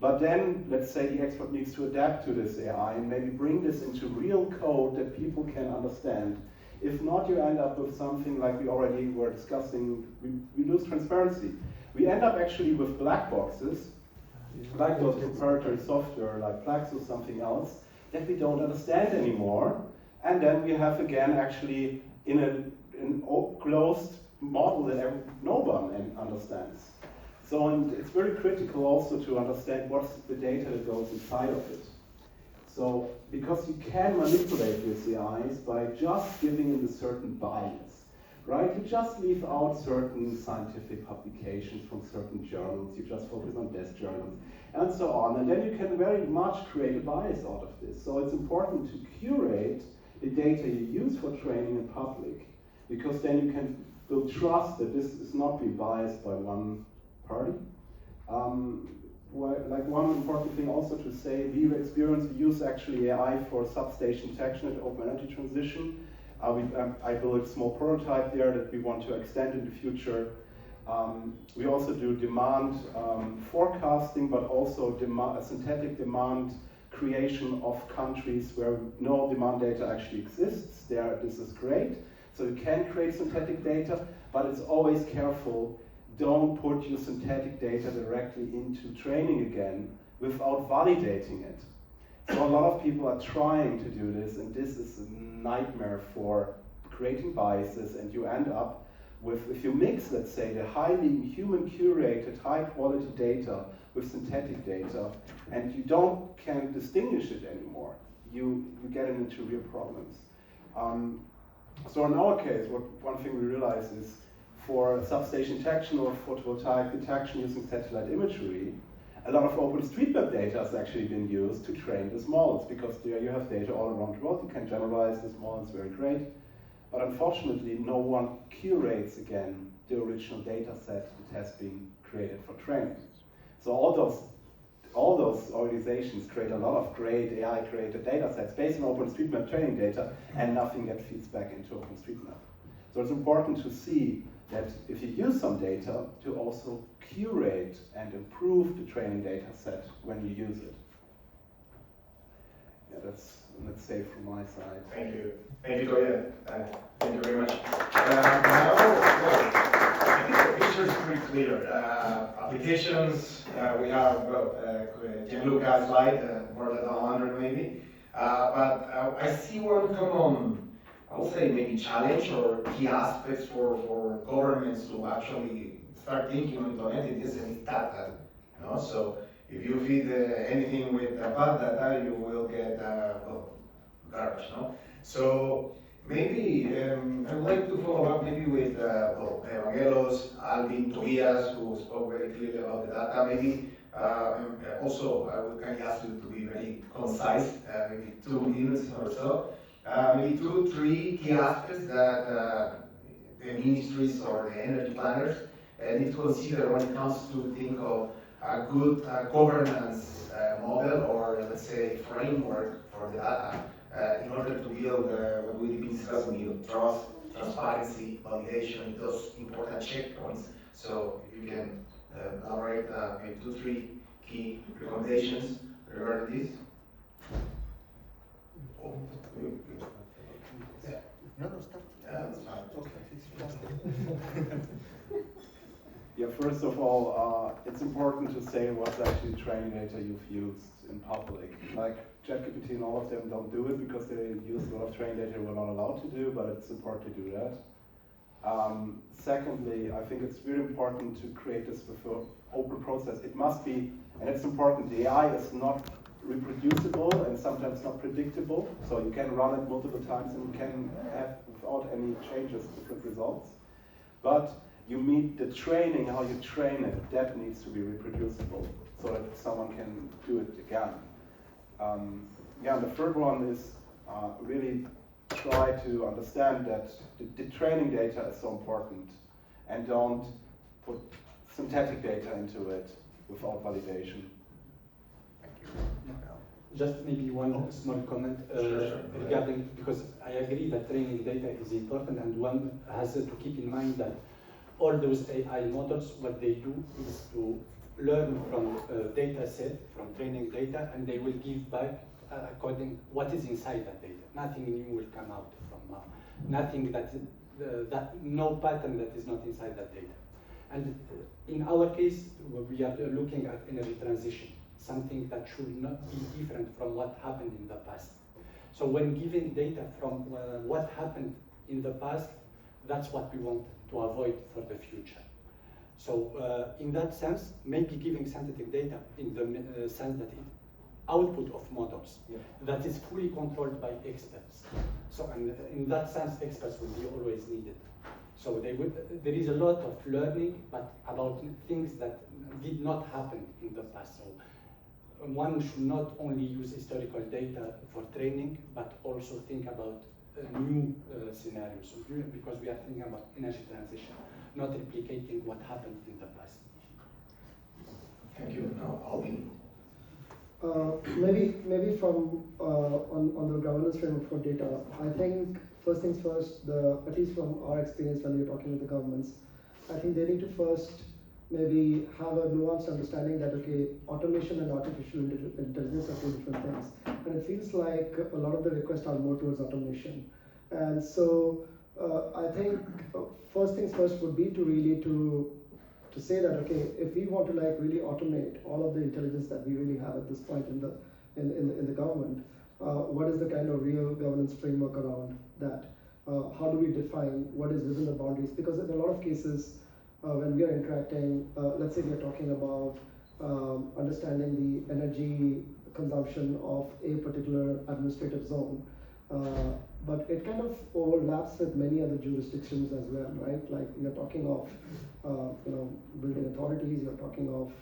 But then, let's say the expert needs to adapt to this AI and maybe bring this into real code that people can understand. If not, you end up with something like we already were discussing, we lose transparency. We end up actually with black boxes, like those proprietary software, like Plex or something else, that we don't understand anymore. And then we have again actually in an closed model that no one understands. So and it's very critical also to understand what's the data that goes inside of it. So, because you can manipulate these AIs by just giving it a certain bias, right? You just leave out certain scientific publications from certain journals, you just focus on desk journals, and so on. And then you can very much create a bias out of this. So it's important to curate the data you use for training in public, because then you can build trust that this is not being biased by one party. Like one important thing also to say, we use actually AI for substation detection at Open Energy Transition. I built a small prototype there that we want to extend in the future. We also do demand forecasting, but also synthetic demand creation of countries where no demand data actually exists. This is great. So you can create synthetic data, but it's always careful. Don't put your synthetic data directly into training again without validating it. So a lot of people are trying to do this, and this is a nightmare for creating biases, and you end up with, if you mix, let's say, the highly human curated, high quality data with synthetic data, and you can't distinguish it anymore, you get into real problems. So in our case, one thing we realize is for substation detection or photovoltaic detection using satellite imagery, a lot of OpenStreetMap data has actually been used to train these models, because there you have data all around the world. You can generalize this model, it's very great. But unfortunately, no one curates again the original data set that has been created for training. So all those organizations create a lot of great AI-created data sets based on OpenStreetMap training data, and nothing that feeds back into OpenStreetMap. So it's important to see that if you use some data, to also curate and improve the training data set when you use it. Yeah, that's, let's say, from my side. Thank you. Thank you, Toya. Thank you very much. Now, well, I think the picture is pretty clear. Applications, we have, Gianluca's slide, more than 100 maybe. But I see one common, I would say maybe challenge or key aspects for governments to actually start thinking on implementing this, and it's data. You know? So if you feed anything with bad data, you will get garbage. No? So maybe I would like to follow up maybe with Evangelos, Alvin, Tobias, who spoke very clearly about the data. Maybe also I would kindly ask you to be very concise, maybe 2 minutes or so. Maybe 2, 3 key aspects that the ministries or the energy planners need to consider when it comes to think of a good governance model, or let's say framework for the data in order to build what we've been discussing, trust, transparency, validation, those important checkpoints. So if you can elaborate maybe 2, 3 key recommendations regarding this. Yeah, first of all, it's important to say what's actually training data you've used in public. Like ChatGPT and all of them don't do it because they use a lot of training data we're not allowed to do, but it's important to do that. Secondly, I think it's really important to create this with an open process. It must be, and it's important, the AI is not reproducible and sometimes not predictable, so you can run it multiple times and you can have, without any changes, different results. But you meet the training, how you train it, that needs to be reproducible so that someone can do it again. The third one is really try to understand that the training data is so important, and don't put synthetic data into it without validation. Just maybe one small comment regarding, because I agree that training data is important, and one has to keep in mind that all those AI models, what they do is to learn from data set, from training data, and they will give back according what is inside that data. Nothing new will come out from nothing that no pattern that is not inside that data. And in our case, we are looking at energy transition, something that should not be different from what happened in the past. So when giving data from what happened in the past, that's what we want to avoid for the future. So in that sense, maybe giving synthetic data in the sense that it output of models that is fully controlled by experts. So and in that sense, experts will be always needed. So there is a lot of learning, but about things that did not happen in the past. So one should not only use historical data for training, but also think about new scenarios, because we are thinking about energy transition, not replicating what happened in the past. Thank you. Now, Alvin. Maybe from on the governance framework for data, I think first things first, at least from our experience when we're talking with the governments, I think they need to first maybe have a nuanced understanding that, okay, automation and artificial intelligence are two different things. And it feels like a lot of the requests are more towards automation. And so I think first things first would be to really to say that, okay, if we want to like really automate all of the intelligence that we really have at this point in in the government, what is the kind of real governance framework around that? How do we define what is within the boundaries? Because in a lot of cases, when we are interacting, let's say we are talking about understanding the energy consumption of a particular administrative zone, but it kind of overlaps with many other jurisdictions as well, right? Like you're talking of, building authorities, you're talking of,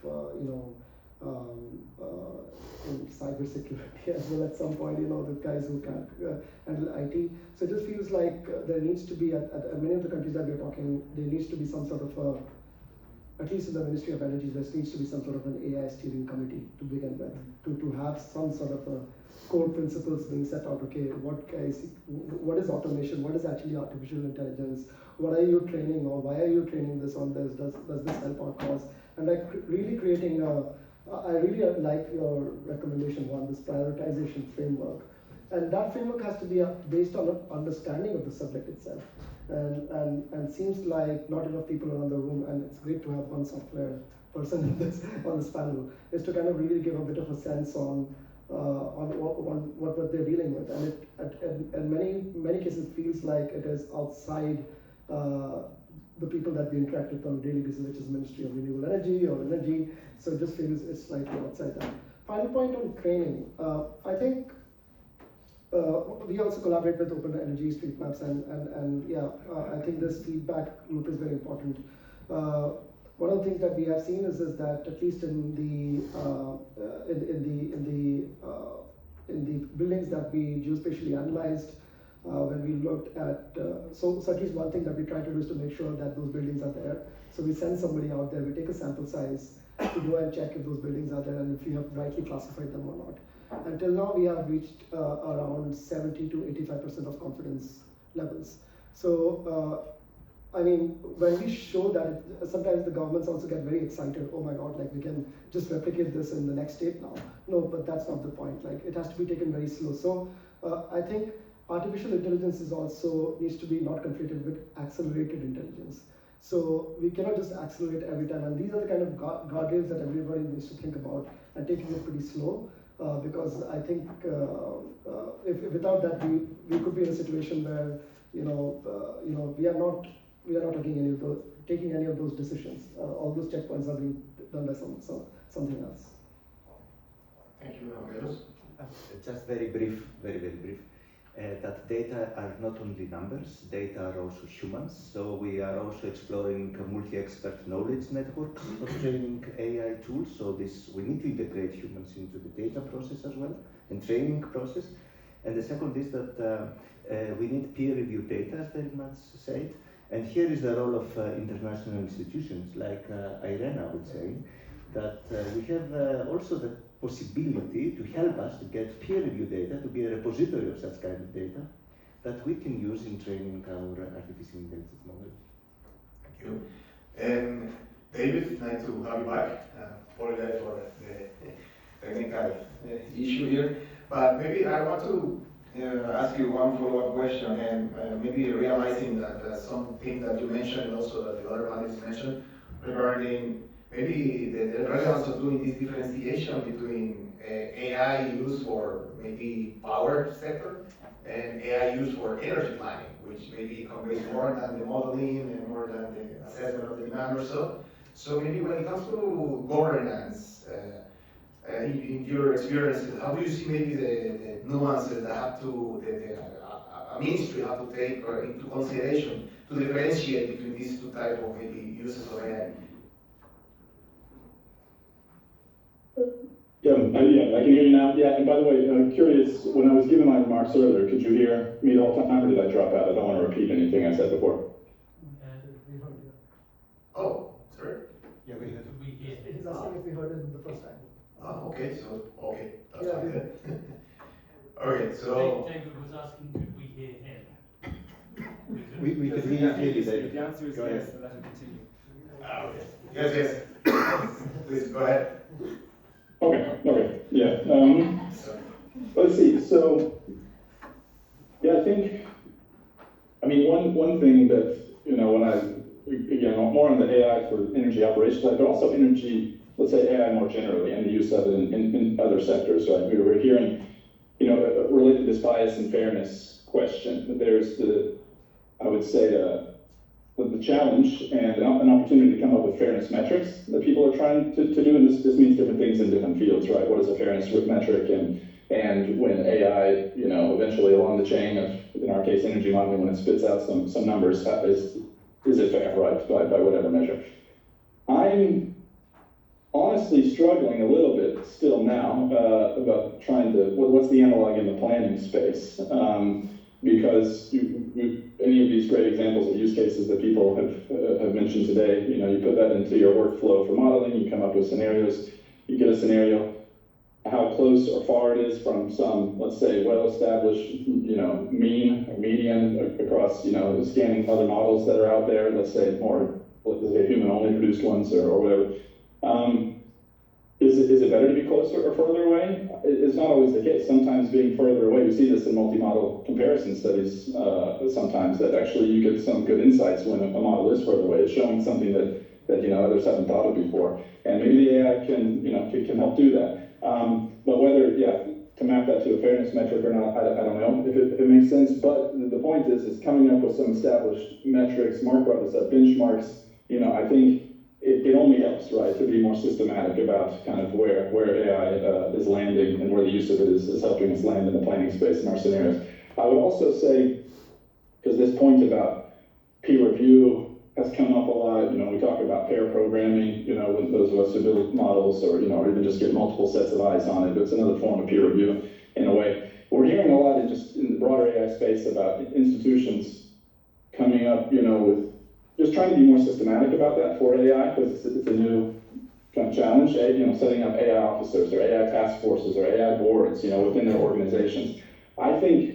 in cybersecurity as well at some point, the guys who can handle IT. So it just feels like there needs to be, at many of the countries that we're talking, there needs to be some sort of at least in the Ministry of Energy, there needs to be some sort of an AI steering committee to begin with, to have some sort of a core principles being set out. Okay, what is automation? What is actually artificial intelligence? What are you training, or why are you training this on this? Does this help our cause? And like really creating I really like your recommendation one, this prioritization framework. And that framework has to be based on an understanding of the subject itself. And seems like not enough people around the room, and it's great to have one software person on this panel, is to kind of really give a bit of a sense on what they're dealing with. And it in many cases feels like it is outside the people that we interact with on a daily basis, which is Ministry of Renewable Energy or Energy. So it just feels it's slightly outside that. Final point on training. I think we also collaborate with Open Energy Street Maps, and yeah, I think this feedback loop is very important. One of the things that we have seen is that at least in the buildings that we geospatially analyzed, when we looked at, so at least one thing that we try to do is to make sure that those buildings are there. So we send somebody out there, we take a sample size to go and check if those buildings are there and if we have rightly classified them or not. Until now, we have reached around 70 to 85% of confidence levels. So, I mean, when we show that, sometimes the governments also get very excited. Oh my God, like we can just replicate this in the next state now. No, but that's not the point. Like it has to be taken very slow. So, I think artificial intelligence is also needs to be not conflated with accelerated intelligence. So we cannot just accelerate every time. And these are the kind of guardrails that everybody needs to think about and taking it pretty slow. Because I think if without that we could be in a situation where we are not taking any of those decisions. All those checkpoints are being done by something else. Thank you, Angelos. Just very brief. That data are not only numbers, data are also humans. So we are also exploring multi-expert knowledge networks for training AI tools. So we need to integrate humans into the data process as well, and training process. And the second is that we need peer-reviewed data, as very much said. And here is the role of international institutions like IRENA, I would say, that we have also the possibility to help us to get peer-reviewed data, to be a repository of such kind of data that we can use in training our artificial intelligence model. Thank you. And David, nice to have you back. Apologize for the technical issue here, but maybe I want to ask you one follow-up question, and maybe realizing that something that you mentioned, also that the other panelists mentioned, regarding maybe the relevance of doing this differentiation between AI used for maybe power sector and AI used for energy planning, which maybe conveys more than the modeling and more than the assessment of the demand or so. So maybe when it comes to governance, in your experiences, how do you see maybe the nuances that have to, a ministry have to take into consideration to differentiate between these two types of maybe uses of AI? Yeah, I can hear you now. Yeah, and by the way, I'm curious, when I was giving my remarks earlier, could you hear me the whole time, or did I drop out? I don't want to repeat anything I said before. Oh, sorry. Yeah, we heard. He's asking if we heard it the first time. Oh, okay, so, okay, that's Yeah, fine we then. Okay, so. David was asking, could we hear him? We could hear you clearly, David. The answer is Go yes, ahead. so let him continue. Okay. Yes. Please, go ahead. Okay, yeah. So, Let's see, so, yeah, I mean, one thing that, when again, more on the AI for energy operations, but also energy let's say AI more generally and the use of it in other sectors, right? We were hearing, related to this bias and fairness question, there's I would say, the challenge and an opportunity to come up with fairness metrics that people are trying to do, and this means different things in different fields, right? What is a fairness metric, and when AI, eventually along the chain of, in our case, energy modeling, when it spits out some numbers, is it fair, right, by whatever measure? I'm honestly struggling a little bit still now about trying to, what's the analog in the planning space? Because any of these great examples of use cases that people have mentioned today, you put that into your workflow for modeling, you come up with scenarios, you get a scenario, how close or far it is from some, let's say, well-established, mean or median across, scanning other models that are out there, let's say more, let's say human-only produced ones or whatever. Is it better to be closer or further away? It's not always the case. Sometimes being further away, we see this in multi-model comparison studies sometimes, that actually you get some good insights when a model is further away. It's showing something that others haven't thought of before. And maybe the AI can help do that. But whether, to map that to a fairness metric or not, I don't know if it makes sense. But the point is coming up with some established metrics. Mark brought this up, benchmarks. I think it only helps, right, to be more systematic about kind of where AI is landing and where the use of it is helping us land in the planning space in our scenarios. I would also say, because this point about peer review has come up a lot, we talk about pair programming, with those of us who build models or even just get multiple sets of eyes on it, but it's another form of peer review in a way. We're hearing a lot in the broader AI space about institutions coming up, with just trying to be more systematic about that for AI, because it's a new kind of challenge, setting up AI officers or AI task forces or AI boards, within their organizations. I think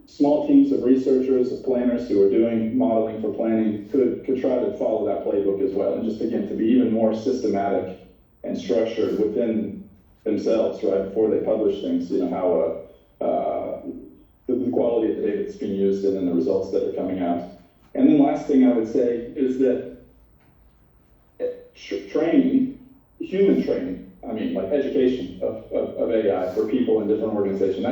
small teams of researchers, of planners who are doing modeling for planning could try to follow that playbook as well, and just again, to be even more systematic and structured within themselves, right, before they publish things, how the quality of the data that's being used and then the results that are coming out. And then last thing I would say is that training, human training, like education of AI for people in different organizations,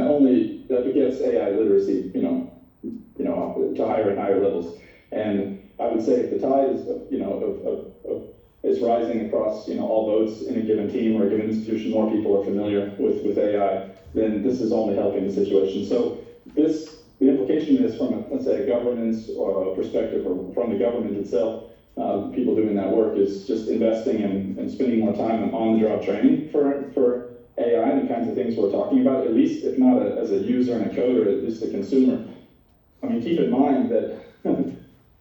that begets AI literacy, to higher and higher levels. And I would say if the tide is rising across, all boats in a given team or a given institution, more people are familiar with AI, then this is only helping the situation. So the implication is from let's say a governance or a perspective, or from the government itself, people doing that work, is just investing and spending more time in on-the-job training for AI and the kinds of things we're talking about, at least if not as a user and a coder, at least a consumer. Keep in mind that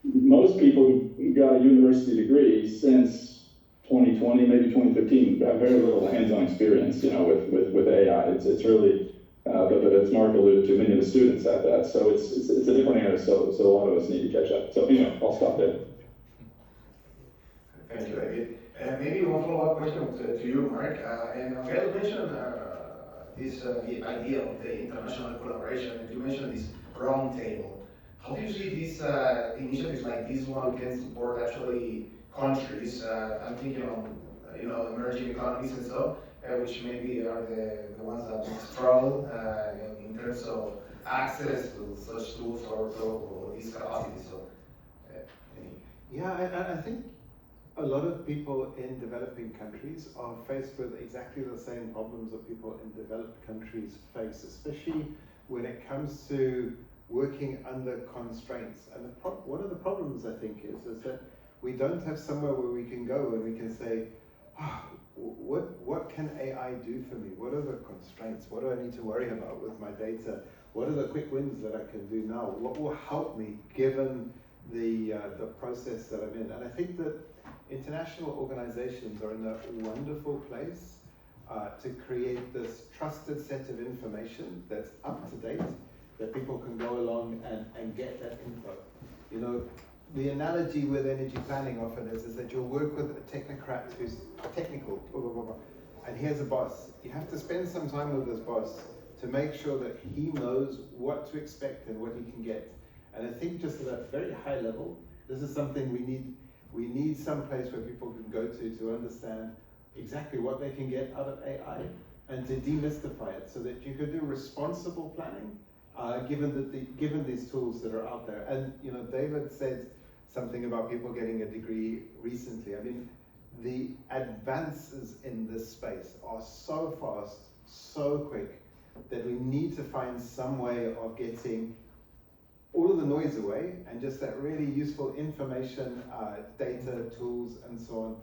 most people who got a university degree since 2020, maybe 2015, have very little hands-on experience, with AI. It's really, but as Mark alluded to, many of the students have that. So it's a different era, so a lot of us need to catch up. So I'll stop there. Thank you, David. Maybe one follow-up question to you, Mark. And Gael mentioned this the idea of the international collaboration, and you mentioned this round table. How do you see these initiatives like this one can support actually countries? I'm thinking of emerging economies and so, which maybe are the ones that struggle in terms of access to such tools or these capacities. So, I think a lot of people in developing countries are faced with exactly the same problems that people in developed countries face, especially when it comes to working under constraints. And one of the problems, I think, is that we don't have somewhere where we can go and we can say, what can AI do for me? What are the constraints? What do I need to worry about with my data? What are the quick wins that I can do now? What will help me given the process that I'm in? And I think that international organizations are in a wonderful place to create this trusted set of information that's up to date, that people can go along and get that info. The analogy with energy planning often is that you'll work with a technocrat who's technical, and here's a boss. You have to spend some time with this boss to make sure that he knows what to expect and what he can get. And I think just at a very high level, this is something we need some place where people can go to understand exactly what they can get out of AI and to demystify it so that you could do responsible planning given these tools that are out there. And you know, David said something about people getting a degree recently. I mean, the advances in this space are so fast, so quick, that we need to find some way of getting all of the noise away and just that really useful information, data, tools, and so on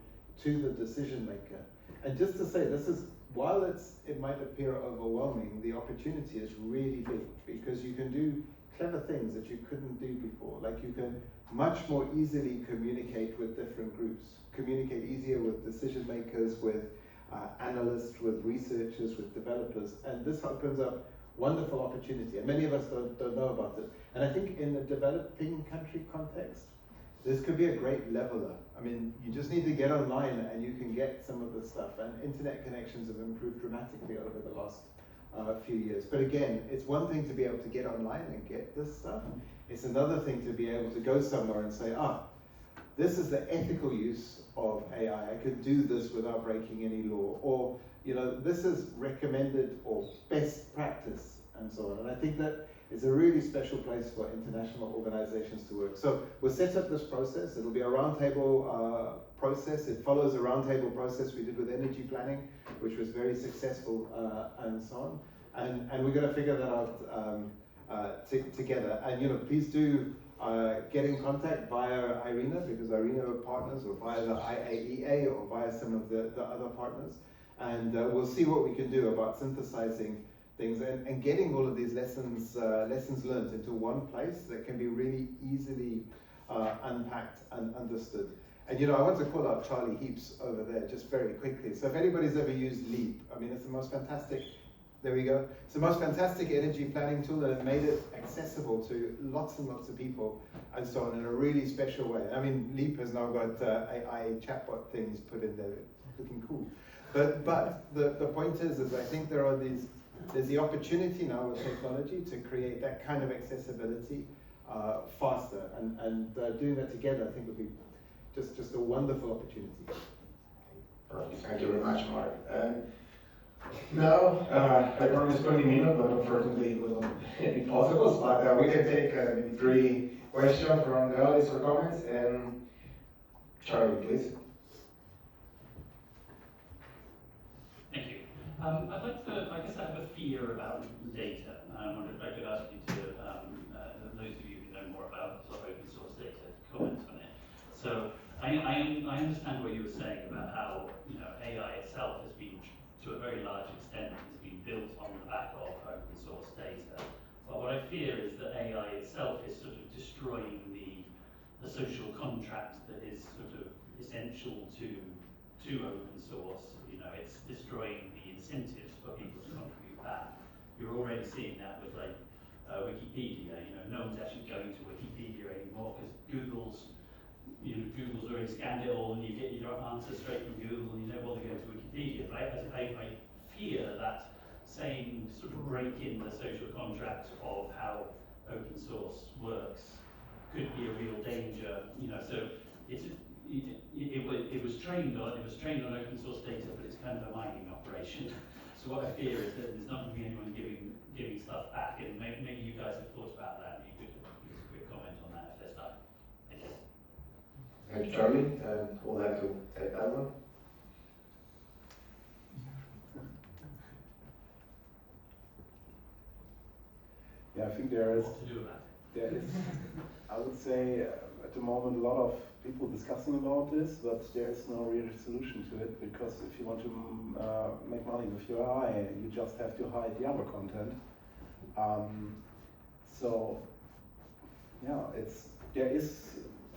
to the decision maker. And just to say, this is, while it might appear overwhelming, the opportunity is really big because you can do clever things that you couldn't do before. Like you can much more easily communicate with different groups, communicate easier with decision makers, with analysts, with researchers, with developers, and this opens up wonderful opportunity. And many of us don't know about it. And I think in a developing country context, this could be a great leveler. I mean, you just need to get online and you can get some of this stuff. And internet connections have improved dramatically over the last few years. But again, it's one thing to be able to get online and get this stuff. It's another thing to be able to go somewhere and say, this is the ethical use of AI. I could do this without breaking any law. Or, you know, this is recommended or best practice and so on. And I think that it's a really special place for international organizations to work. So we'll set up this process. It'll be a roundtable process. It follows a roundtable process we did with energy planning, which was very successful and so on. And we're going to figure that out together. And you know, please do get in contact via IRENA, because IRENA are partners, or via the IAEA, or via some of the other partners. And we'll see what we can do about synthesizing things and getting all of these lessons learned into one place that can be really easily unpacked and understood. And you know, I want to call out Charlie Heaps over there just very quickly. So if anybody's ever used Leap, I mean, it's the most fantastic, there we go. It's the most fantastic energy planning tool, and it made it accessible to lots and lots of people and so on in a really special way. I mean, Leap has now got AI chatbot things put in there, looking cool. But the point is I think there's the opportunity now with technology to create that kind of accessibility faster, and doing that together I think would be just a wonderful opportunity. Perfect. Thank you very much, Mark. Now, I promised 20 minutes, but unfortunately it wasn't possible. But we can take maybe 3 questions from the audience or comments. And Charlie, please. Thank you. I'd like to, I guess I have a fear about data. I wonder if I could ask you to, those of you who know more about sort of open source data, comment on it. So I understand what you were saying about how, you know, AI itself has been, to a very large extent, has been built on the back of open source data. But what I fear is that AI itself is sort of destroying the social contract that is sort of essential to open source. You know, it's destroying the incentives for people to contribute back. You're already seeing that with like Wikipedia. You know, no one's actually going to Wikipedia anymore because Google's already scanned it all, and you get your answers straight from Google, and you don't bother going to Wikipedia. But I fear that same sort of break in the social contract of how open source works could be a real danger. You know, so it was trained on open source data, but it's kind of a mining operation. So what I fear is that there's not going to be anyone giving stuff back, and maybe you guys have thought about that. And you could give us a quick comment on that if there's time. Thank you. Thank you, Charlie. We'll have to take that one. Yeah, I think there is, What to do about it? there is, I would say, at the moment, a lot of people discussing about this, but there is no real solution to it, because if you want to make money with your AI, you just have to hide the other content. So, yeah,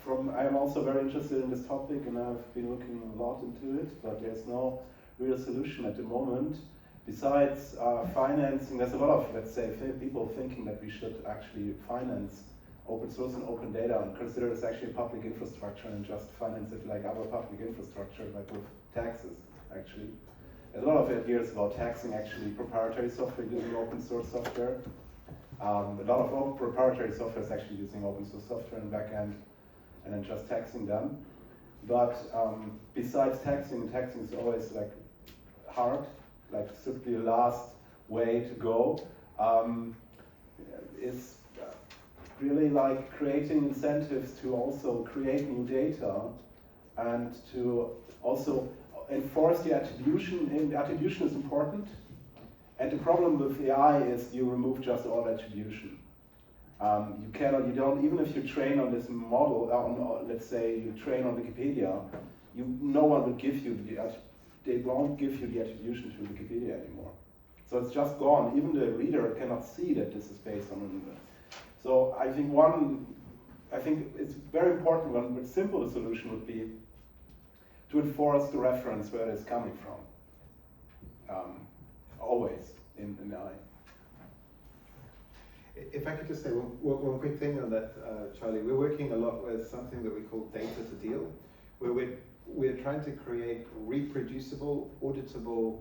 I'm also very interested in this topic, and I've been looking a lot into it, but there's no real solution at the moment. Besides financing, there's a lot of, let's say, people thinking that we should actually finance open source and open data and consider this actually public infrastructure and just finance it like other public infrastructure, like with taxes, actually. There's a lot of ideas about taxing actually proprietary software using open source software. A lot of proprietary software is actually using open source software in backend and then just taxing them. But besides taxing is always like hard, like simply the last way to go, is really like creating incentives to also create new data and to also enforce the attribution. And attribution is important. And the problem with AI is you remove just all attribution. You don't, even if you train on this model, let's say you train on Wikipedia, no one will give you they won't give you the attribution to Wikipedia anymore. So it's just gone. Even the reader cannot see that this is based on. So I think it's very important. One simple solution would be to enforce the reference where it's coming from. Always in AI. If I could just say one quick thing on that, Charlie, we're working a lot with something that we call data to deal, where we're trying to create reproducible, auditable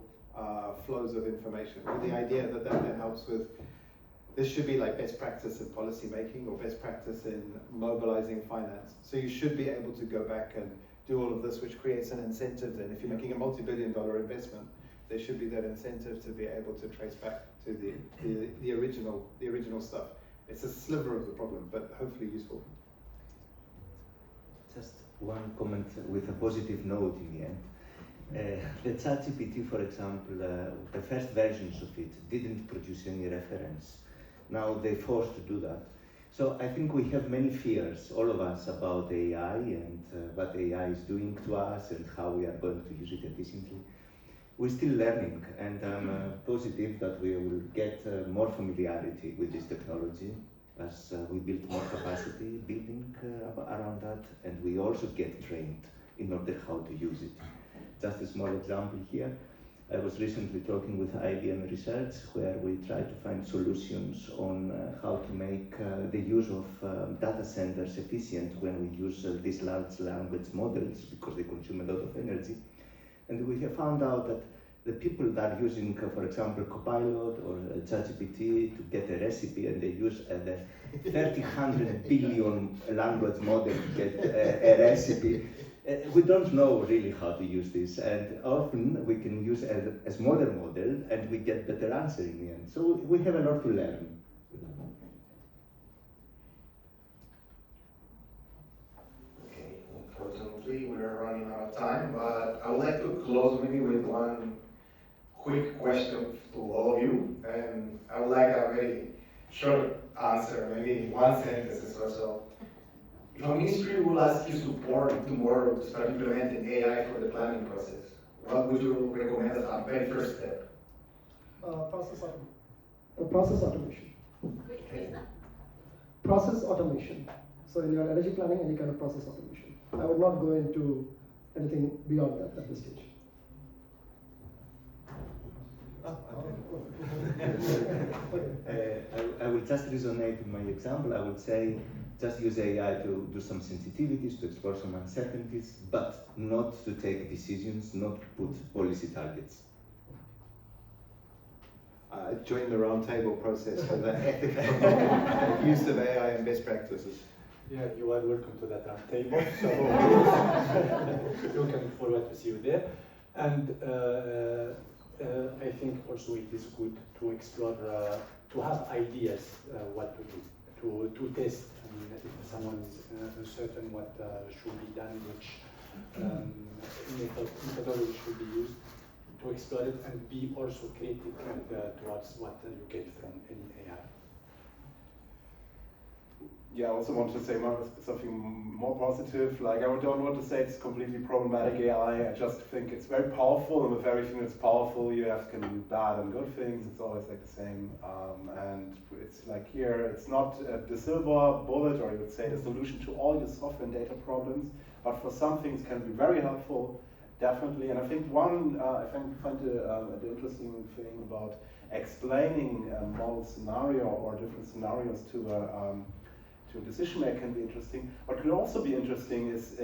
flows of information, with the idea that then helps with, this should be like best practice in policy making or best practice in mobilizing finance. So you should be able to go back and do all of this, which creates an incentive then. If you're making a multi-billion-dollar investment, there should be that incentive to be able to trace back to the original stuff. It's a sliver of the problem, but hopefully useful. Just one comment with a positive note in the end. The ChatGPT, for example, the first versions of it didn't produce any reference. Now they're forced to do that. So I think we have many fears, all of us, about AI and what AI is doing to us and how we are going to use it efficiently. We're still learning, and I'm positive that we will get more familiarity with this technology as we build more capacity building around that, and we also get trained in order how to use it. Just a small example here. I was recently talking with IBM Research, where we try to find solutions on how to make the use of data centers efficient when we use these large language models, because they consume a lot of energy. And we have found out that the people that are using, for example, Copilot or ChatGPT to get a recipe, and they use the 300 billion language model to get a recipe, we don't know really how to use this. And often we can use a smaller model and we get better answer in the end. So we have a lot to learn. Unfortunately, we're running out of time, but I would like to close maybe with one quick question to all of you, and I would like a very short answer, maybe one sentence or so. If a ministry will ask you support tomorrow to start implementing AI for the planning process, what would you recommend as a very first step? Process automation. Process automation. So in your energy planning, any kind of process automation. I would not go into anything beyond that at this stage. I will just resonate with my example. I would say just use AI to do some sensitivities, to explore some uncertainties, but not to take decisions, not to put policy targets. Join the roundtable process for the ethical use of AI and best practices. Yeah, you are welcome to that roundtable, so looking forward to see you there. And I think also it is good to explore, to have ideas what to do, to test. I mean, if someone is uncertain what should be done, which methodology should be used, to explore it and be also creative towards what you get from any AI. Yeah, I also want to say something more positive. Like, I don't want to say it's completely problematic AI. I just think it's very powerful, and with everything that's powerful, you can do bad and good things. It's always like the same. And it's like here, it's not the silver bullet, or you would say the solution to all your software and data problems, but for some things can be very helpful, definitely. And I think I find the interesting thing about explaining a model scenario or different scenarios to a decision maker can be interesting. What could also be interesting is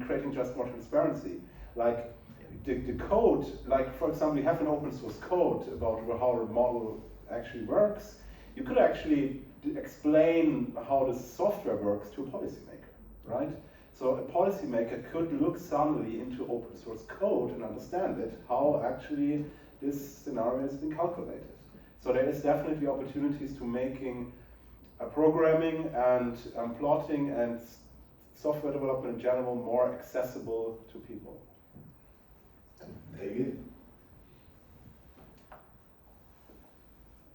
creating just more transparency. Like the code, like for example, you have an open source code about how the model actually works. You could actually explain how the software works to a policymaker, right? So a policymaker could look suddenly into open source code and understand it, how actually this scenario has been calculated. So there is definitely opportunities to making programming and plotting and software development in general more accessible to people. David?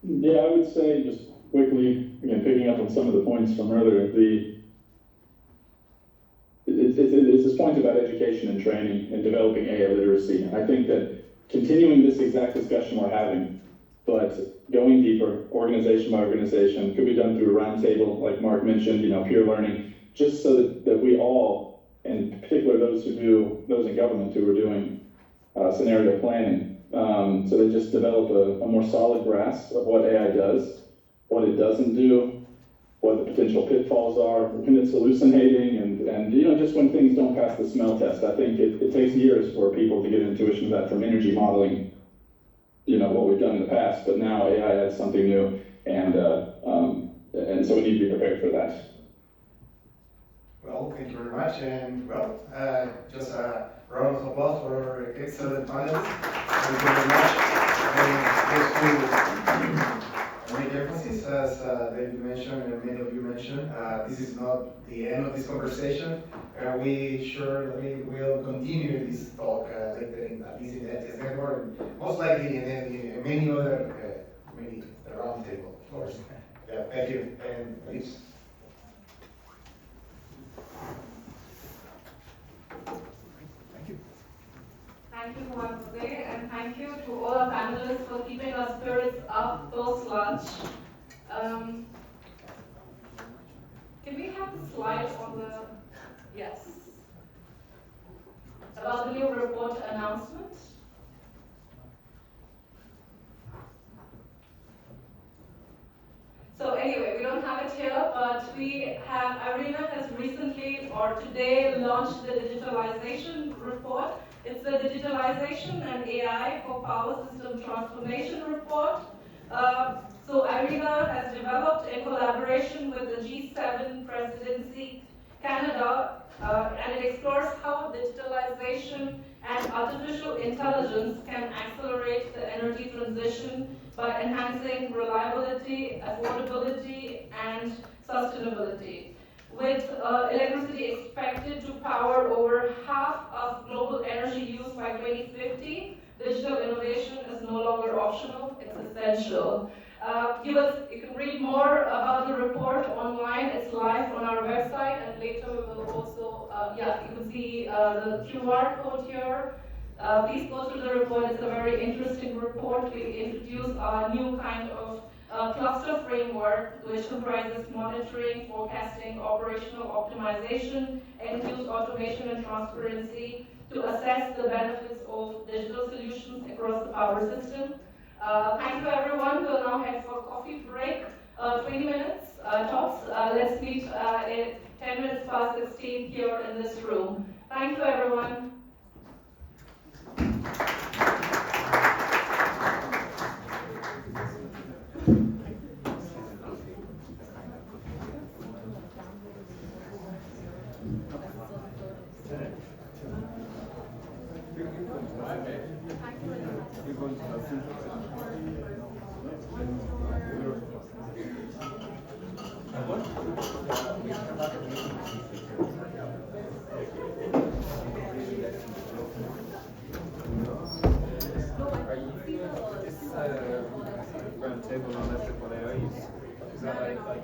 Yeah, I would say just quickly, again, picking up on some of the points from earlier, it's this point about education and training and developing AI literacy. I think that continuing this exact discussion we're having, but going deeper, organization by organization, could be done through a roundtable, like Mark mentioned, peer learning, just so that we all, and in particular those in government who are doing scenario planning, so they just develop a more solid grasp of what AI does, what it doesn't do, what the potential pitfalls are, when it's hallucinating, and just when things don't pass the smell test. I think it takes years for people to get an intuition of that from energy modeling, what we've done in the past, but now AI adds something new, and so we need to be prepared for that. Well, thank you very much, and just a round of applause for our excellent panelists. Thank you very much. And just to make emphasis, as David mentioned and many of you mentioned, this is not the end of this conversation. We surely will continue this talk later, at least in the ETIAS network, and most likely in many other, maybe the round table, of course. Yeah, thank you, and please. Thank you, Juan Jose, and thank you to all our panelists for keeping our spirits up post lunch. Can we have the slide on the, yes, about the new report announcement? So anyway, we don't have it here, but we have, IRENA has recently or today launched the digitalization report. It's the Digitalization and AI for Power System Transformation report. So IRENA has developed in collaboration with the G7 presidency, Canada, and it explores how digitalization and artificial intelligence can accelerate the energy transition by enhancing reliability, affordability, and sustainability. With electricity expected to power over half of global energy use by 2050, digital innovation is no longer optional, it's essential. You can read more about the report online. It's live on our website, and later we will also, you can see the QR code here. Please go through the report. It's a very interesting report. We introduced a new kind of cluster framework, which comprises monitoring, forecasting, operational optimization, end-use automation and transparency to assess the benefits of digital solutions across the power system. Thank you, everyone. We'll now head for a coffee break, 20 minutes tops. Let's meet at 10 minutes past 16 here in this room. Thank you, everyone. Round table on electrical AIs. Is that like